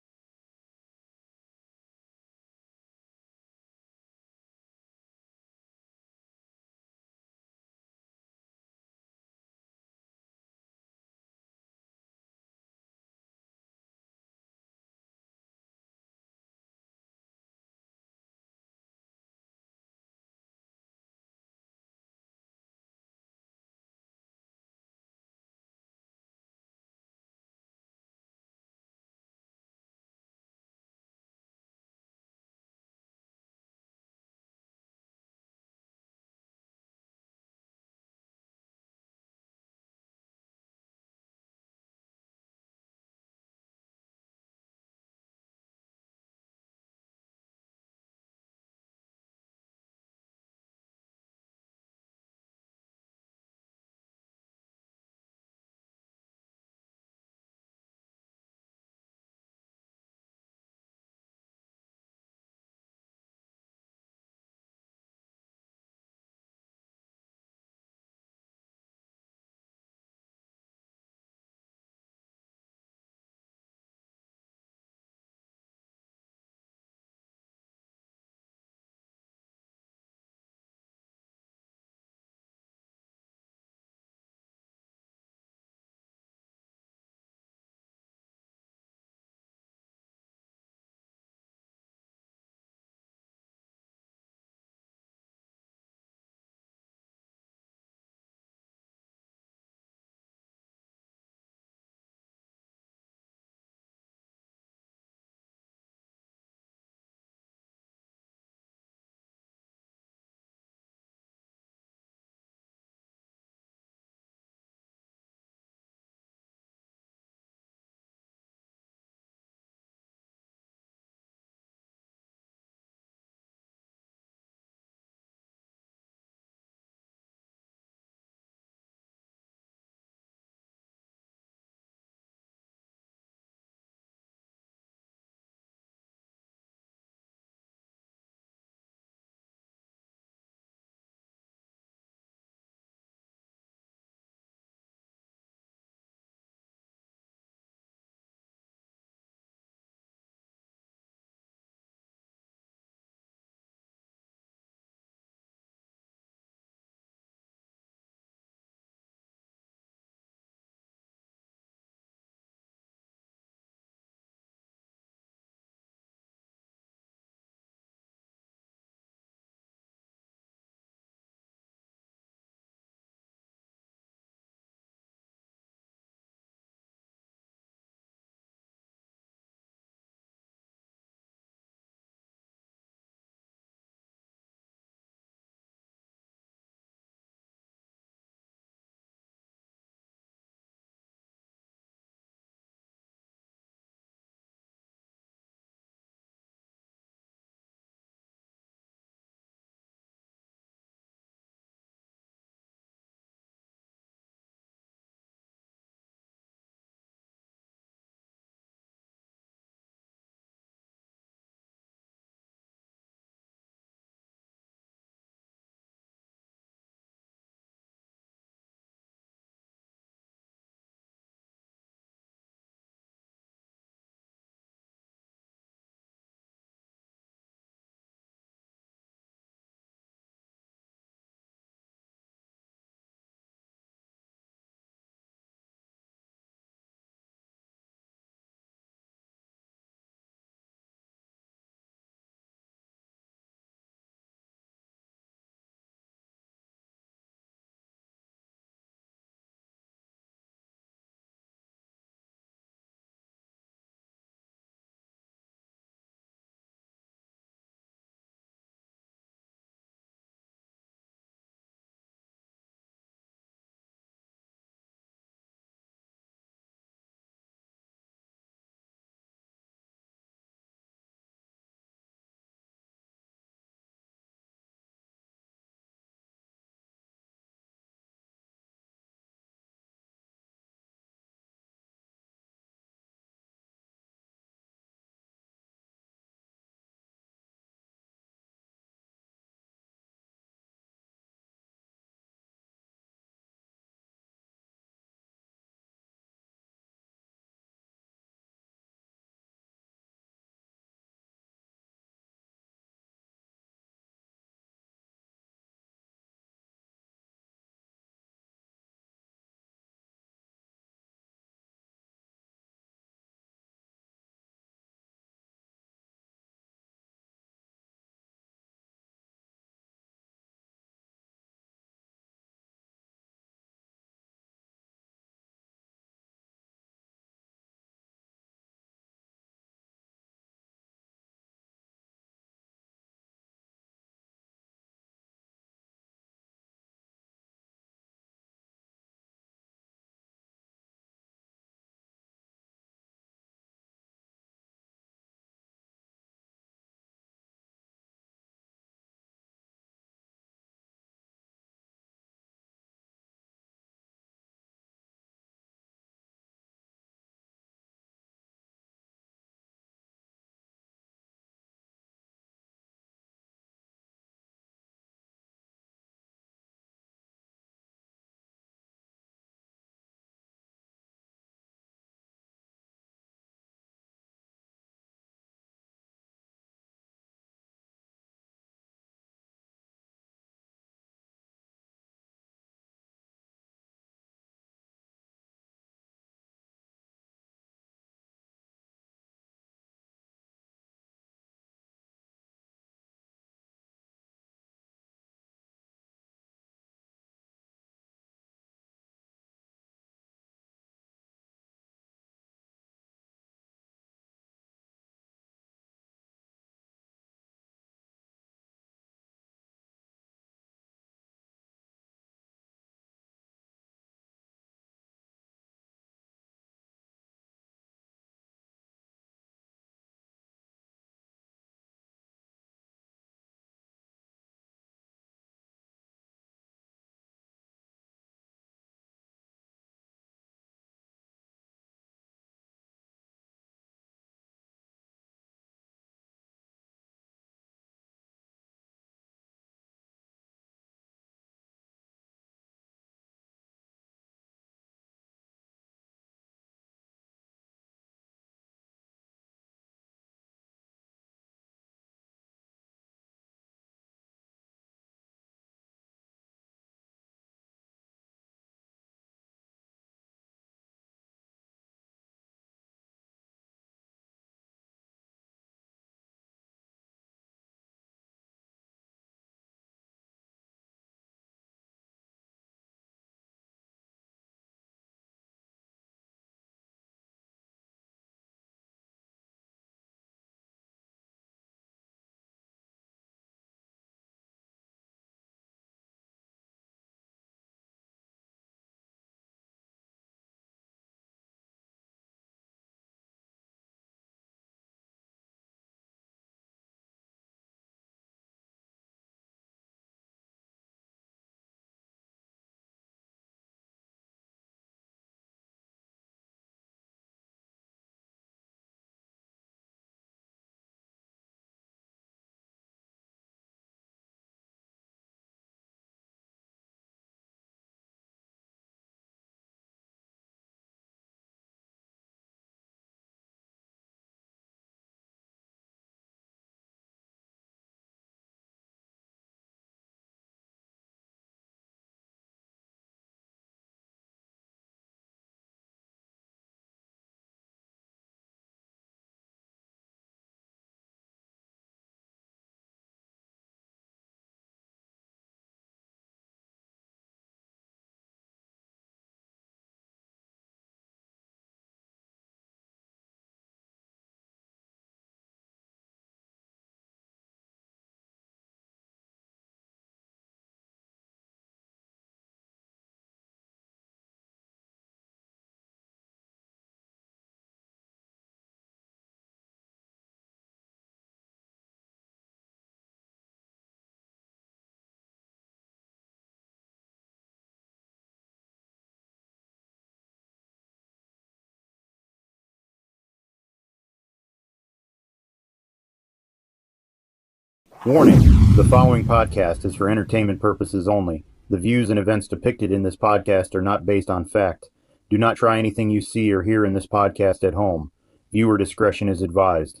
Warning, the following podcast is for entertainment purposes only. The views and events depicted in this podcast are not based on fact. Do not try anything you see or hear in this podcast at home. Viewer discretion is advised.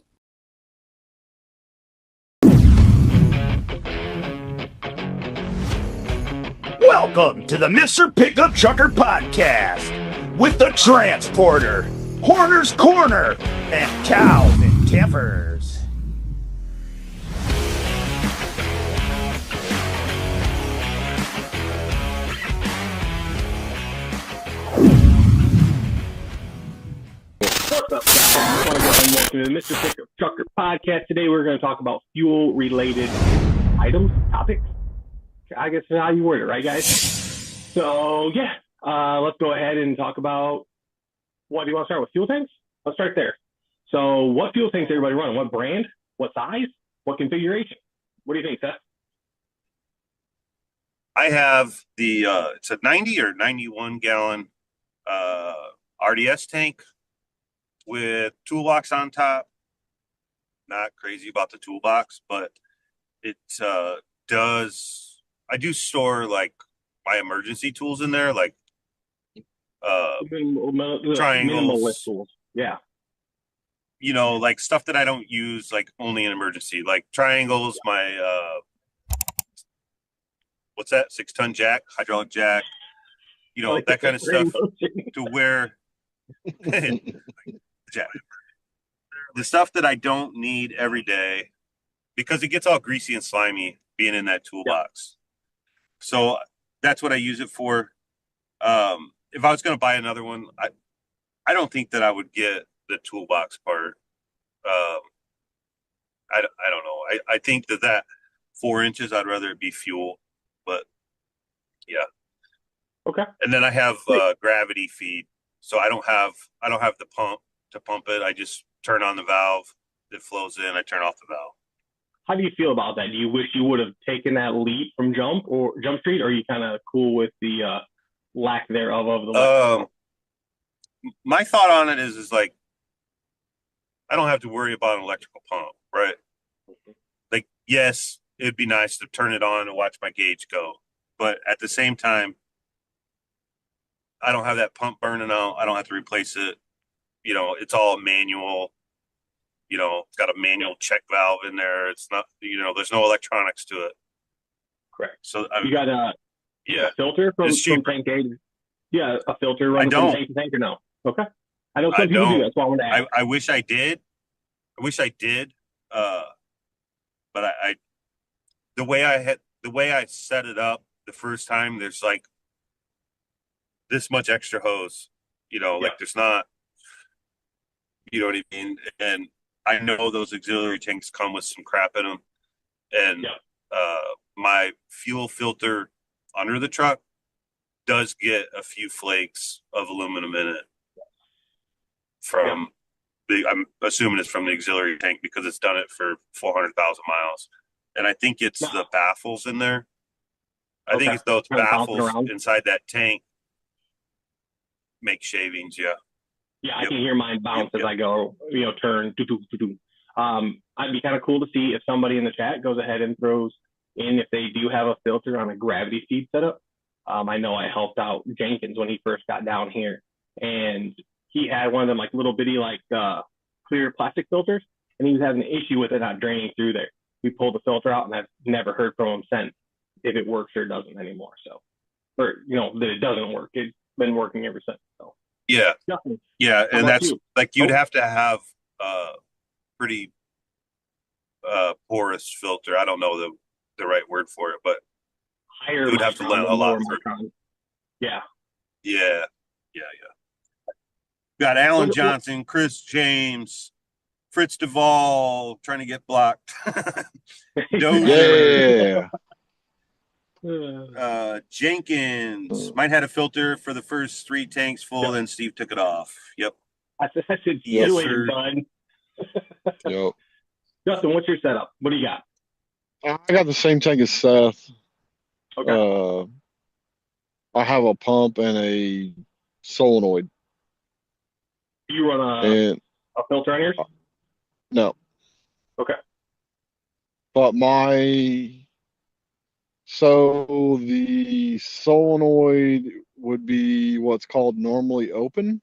Welcome to the Mr. Pickup Trucker Podcast with the Transporter, Horner's Corner, and Cows and Campers. What's up, guys? Welcome to the Mr. Pickup Trucker Podcast. Today we're going to talk about fuel-related items, topics. I guess that's how you word it, right, guys? So, yeah, let's go ahead and talk about, what do you want to start with? Fuel tanks? Let's start there. So, what fuel tanks everybody running? What brand? What size? What configuration? What do you think, Seth? I have the, it's a 90 or 91 gallon RDS tank with toolbox on top. Not crazy about the toolbox, but it does. I do store like my emergency tools in there, like triangles. Tools. Yeah. You know, like stuff that I don't use, like only in emergency, like triangles. My what's that? 6-ton jack, hydraulic jack. You know, like that kind of stuff to where. The stuff that I don't need every day because it gets all greasy and slimy being in that toolbox. Yeah. So that's what I use it for. If I was going to buy another one, I don't think that I would get the toolbox part. I don't know. I think that 4 inches, I'd rather it be fuel, but yeah. Okay. And then I have gravity feed. So I don't have the pump to pump it. I just turn on the valve. It flows in. I turn off the valve. How do you feel about that? Do you wish you would have taken that leap from Jump Street, or are you kind of cool with the lack thereof of the? My thought on it is like I don't have to worry about an electrical pump, right? Mm-hmm. Like, yes, it'd be nice to turn it on and watch my gauge go, but at the same time, I don't have that pump burning out. I don't have to replace it. You know, it's all manual. You know, it's got a manual check valve in there. It's not, you know, there's no electronics to it. Correct. So you got a filter from tank A. Yeah, a filter running from tank to tank or no? Okay. I know some people do. That's why I wanted to ask. I wish I did. But I the way I set it up the first time, there's like this much extra hose, you know, like there's not, you know what I mean? And I know those auxiliary tanks come with some crap in them. And my fuel filter under the truck does get a few flakes of aluminum in it from I'm assuming it's from the auxiliary tank because it's done it for 400,000 miles. And I think it's the baffles in there. I think it's those baffles inside that tank make shavings. Yeah, I can hear mine bounce as I go, you know, turn. I'd be kind of cool to see if somebody in the chat goes ahead and throws in if they do have a filter on a gravity feed setup. I know I helped out Jenkins when he first got down here, and he had one of them like little bitty like clear plastic filters, and he was having an issue with it not draining through there. We pulled the filter out, and I've never heard from him since if it works or doesn't anymore. So, or you know that it doesn't work. It's been working ever since. So and that's like you'd have to have pretty porous filter. I don't know the right word for it, but higher you'd have to let a lot. Yeah. Got Alan Johnson, Chris James, Fritz Duvall trying to get blocked. Yeah. Jenkins might had a filter for the first 3 tanks full, then Steve took it off. Yep. I said, yes, bud. Yep. Justin, what's your setup? What do you got? I got the same tank as Seth. Okay. I have a pump and a solenoid. You run a filter on yours? No. Okay. But so the solenoid would be what's called normally open.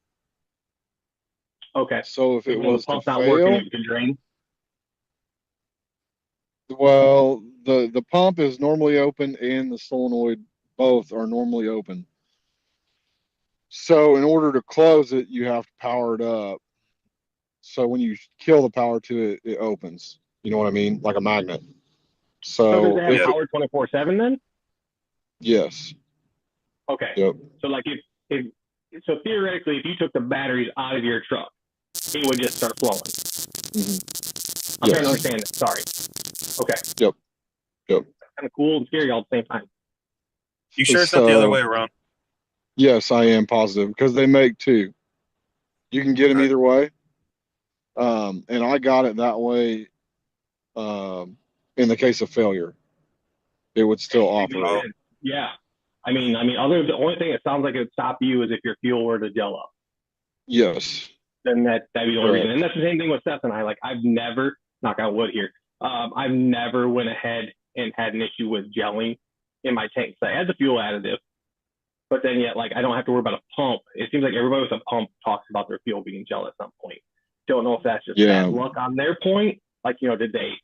Okay. So if it When the was to pump's not working, fail, it can drain. well, the pump is normally open and the solenoid both are normally open. So in order to close it, you have to power it up. So when you kill the power to it, it opens. You know what I mean? Like a magnet. So does So it have if it, power 24/7 then? yes, Okay. yep. So like if so theoretically, if you took the batteries out of your truck, it would just start flowing. Mhm. I'm trying to Yes. understand it. Sorry. Okay. Yep. Yep. Kind of cool and scary all at the same time. You sure it's not the other So way around? yes, I am positive because they make two. You can get them Okay. either way. And I got it that way. In the case of failure, it would still operate. Yeah. I mean, the only thing that sounds like it would stop you is if your fuel were to gel up. Yes. Then that'd be the only reason. Correct. And that's the same thing with Seth and I. Like I've never, knock on wood here, I've never went ahead and had an issue with gelling in my tanks. I had the fuel additive, but then yet like I don't have to worry about a pump. It seems like everybody with a pump talks about their fuel being gel at some point. Don't know if that's just Yeah. bad luck on their point. Like, you know, did they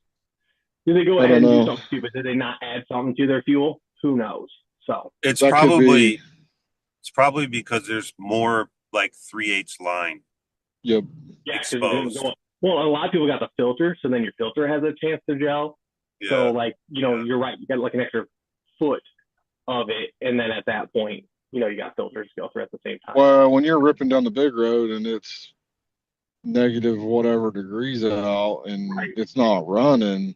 go I ahead don't and do know. something stupid? Did they not add something to their fuel? Who knows? So It's That could be. probably because there's more like 3/8 line Yep. yeah, because exposed. well, a lot of people got the filter, so then your filter has a chance to gel. So Yeah. like, you know, you're right. You got like an extra foot of it, and then at that point, you know, you got filters to go through at the same time. Well, when you're ripping down the big road and it's negative whatever degrees out and it's not running,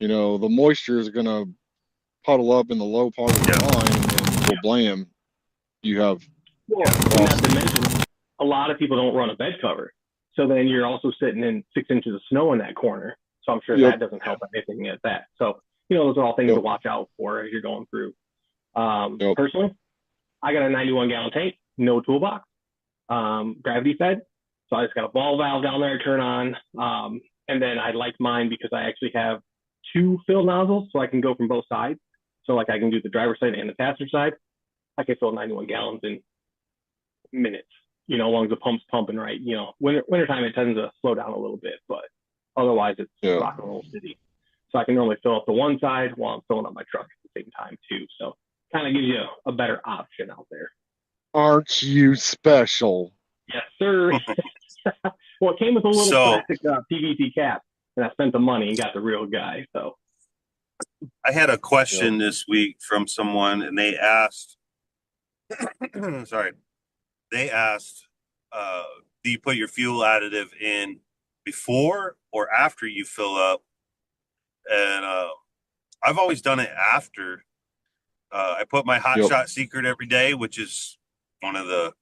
you know, the moisture is gonna puddle up in the low part of the line and blam, you have Well, and not to mention, a lot of people don't run a bed cover, so then you're also sitting in 6 inches of snow in that corner. So I'm sure Yep. that doesn't help anything at that. So, you know, those are all things Yep. to watch out for as you're going through. Yep. Personally, I got a 91-gallon tank, no toolbox, gravity fed. So I just got a ball valve down there to turn on. And then I like mine because I actually have 2 fill nozzles, so I can go from both sides. So like I can do the driver's side and the passenger side. I can fill 91 gallons in minutes, you know, as long as the pump's pumping right. You know, wintertime it tends to slow down a little bit, but otherwise it's Yeah. rock and roll city. So I can normally fill up the one side while I'm filling up my truck at the same time too. So kind of gives you a better option out there. Aren't you special? Yes, sir. Well, it came with a little So- plastic PVC cap, and I spent the money and got the real guy. So I had a question this week from someone, and they asked, sorry, they asked, do you put your fuel additive in before or after you fill up? And I've always done it after. I put my Hot Yep. Shot Secret every day, which is one of the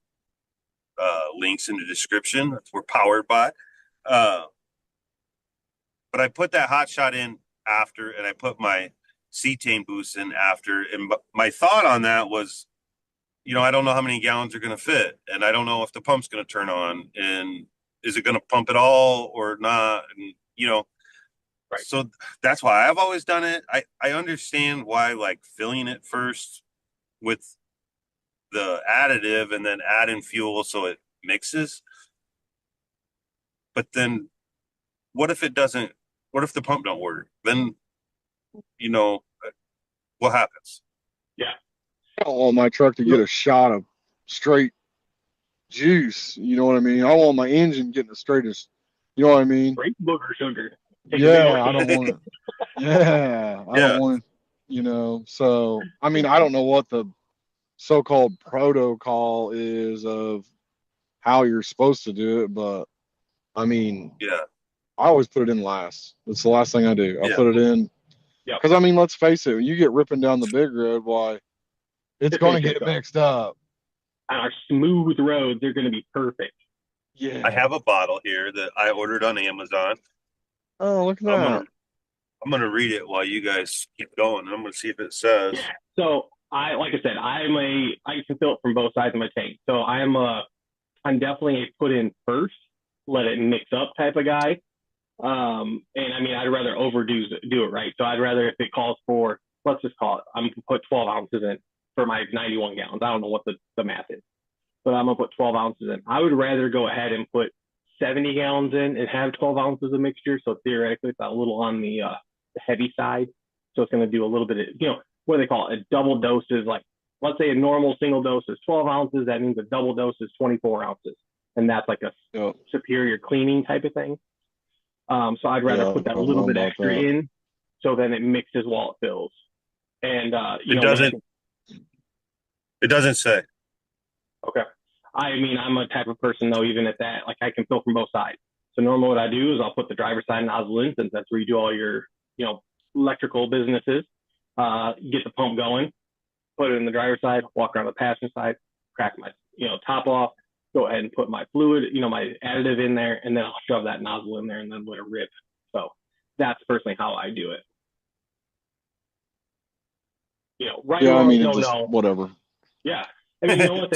links in the description. That's we're powered by. But I put that Hot Shot in after, and I put my cetane boost in after. And my thought on that was, you know, I don't know how many gallons are going to fit, and I don't know if the pump's going to turn on, and is it going to pump at all or not? And, you know, Right. So that's why I've always done it. I understand why, like, filling it first with the additive and then add in fuel so it mixes. But then what if it doesn't, what if the pump don't work? Then, you know, what happens? I don't want my truck to get a shot of straight juice. You know what I mean? I want my engine getting the straightest. You know what I mean? great booger sugar. Take a big Yeah, old I don't hit. want it. Yeah, I Yeah. don't want, you know. So, I mean, I don't know what the so-called protocol is of how you're supposed to do it, but I mean, Yeah. I always put it in last. That's the last thing I do. I Yeah. put it in. Yep. Because, I mean, let's face it, when you get ripping down the big road, why, it's going to get mixed up. On our smooth roads, they're going to be perfect. Yeah. I have a bottle here that I ordered on Amazon. Oh, look at I'm that. I'm gonna read it while you guys keep going. I'm gonna see if it says. So like I said, I can fill it from both sides of my tank. So I'm definitely a put in first, let it mix up type of guy. And I mean, I'd rather do it right. So I'd rather, if it calls for, let's just call it, I'm gonna put 12 ounces in for my 91 gallons. I don't know what the math is, but I'm gonna put 12 ounces in. I would rather go ahead and put 70 gallons in and have 12 ounces of mixture. So theoretically, it's a little on the heavy side. So it's going to do a little bit of, what do they call it? A double dose is like, let's say a normal single dose is 12 ounces. That means a double dose is 24 ounces. And that's like a superior cleaning type of thing. So I'd rather put that little bit extra in, so then it mixes while it fills. And, it doesn't say. Okay. I mean, I'm a type of person though, even at that, like I can fill from both sides. So normally what I do is I'll put the driver's side nozzle in, since that's where you do all your, electrical businesses, get the pump going, put it in the driver's side, walk around the passenger side, crack my, top off, go ahead and put my fluid, my additive in there, and then I'll shove that nozzle in there and then let it rip. So that's personally how I do it. Right. Yeah, I mean, whatever. Yeah. I mean,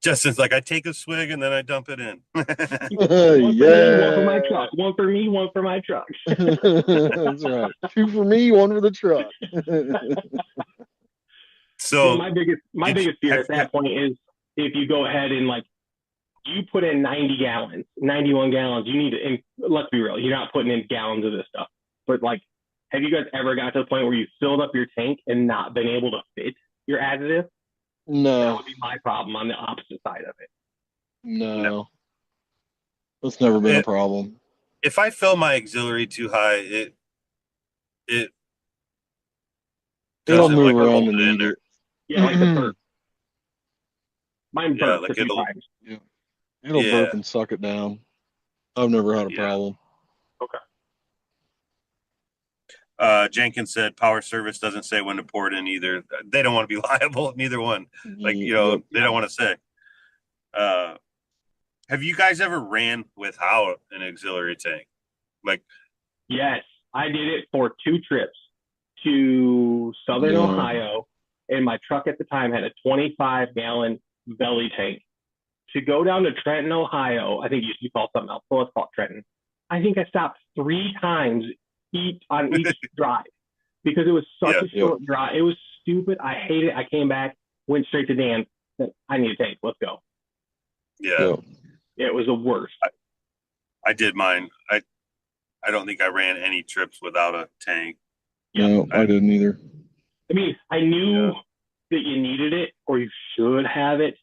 Justin's like, I take a swig and then I dump it in. One for my truck. One for me, one for my truck. That's right. 2 for me, 1 for the truck. So my biggest fear at that point is if you go ahead and you put in 90 gallons, 91 gallons, you need to, and let's be real, you're not putting in gallons of this stuff. But have you guys ever got to the point where you filled up your tank and not been able to fit your additive? No. That would be my problem on the opposite side of it. No. That's never been a problem. If I fill my auxiliary too high, it'll move around and eat it. Yeah, like the burp. Mine burps it'll burp and suck it down. I've never had a problem. Okay. Jenkins said power service doesn't say when to pour it in either. They don't want to be liable, neither one. They don't want to say. Have you guys ever ran without an auxiliary tank? Yes, I did it for 2 trips to Southern Ohio, and my truck at the time had a 25-gallon belly tank. To go down to Trenton, Ohio, I think it used to be called something else, so let's call it Trenton. I think I stopped 3 times on each drive because it was such a short drive. It was stupid. I hated it. I came back, went straight to Dan. Said, I need a tank. Let's go. Yeah. It was the worst. I did mine. I don't think I ran any trips without a tank. No, I didn't either. I mean, I knew that you needed it or you should have it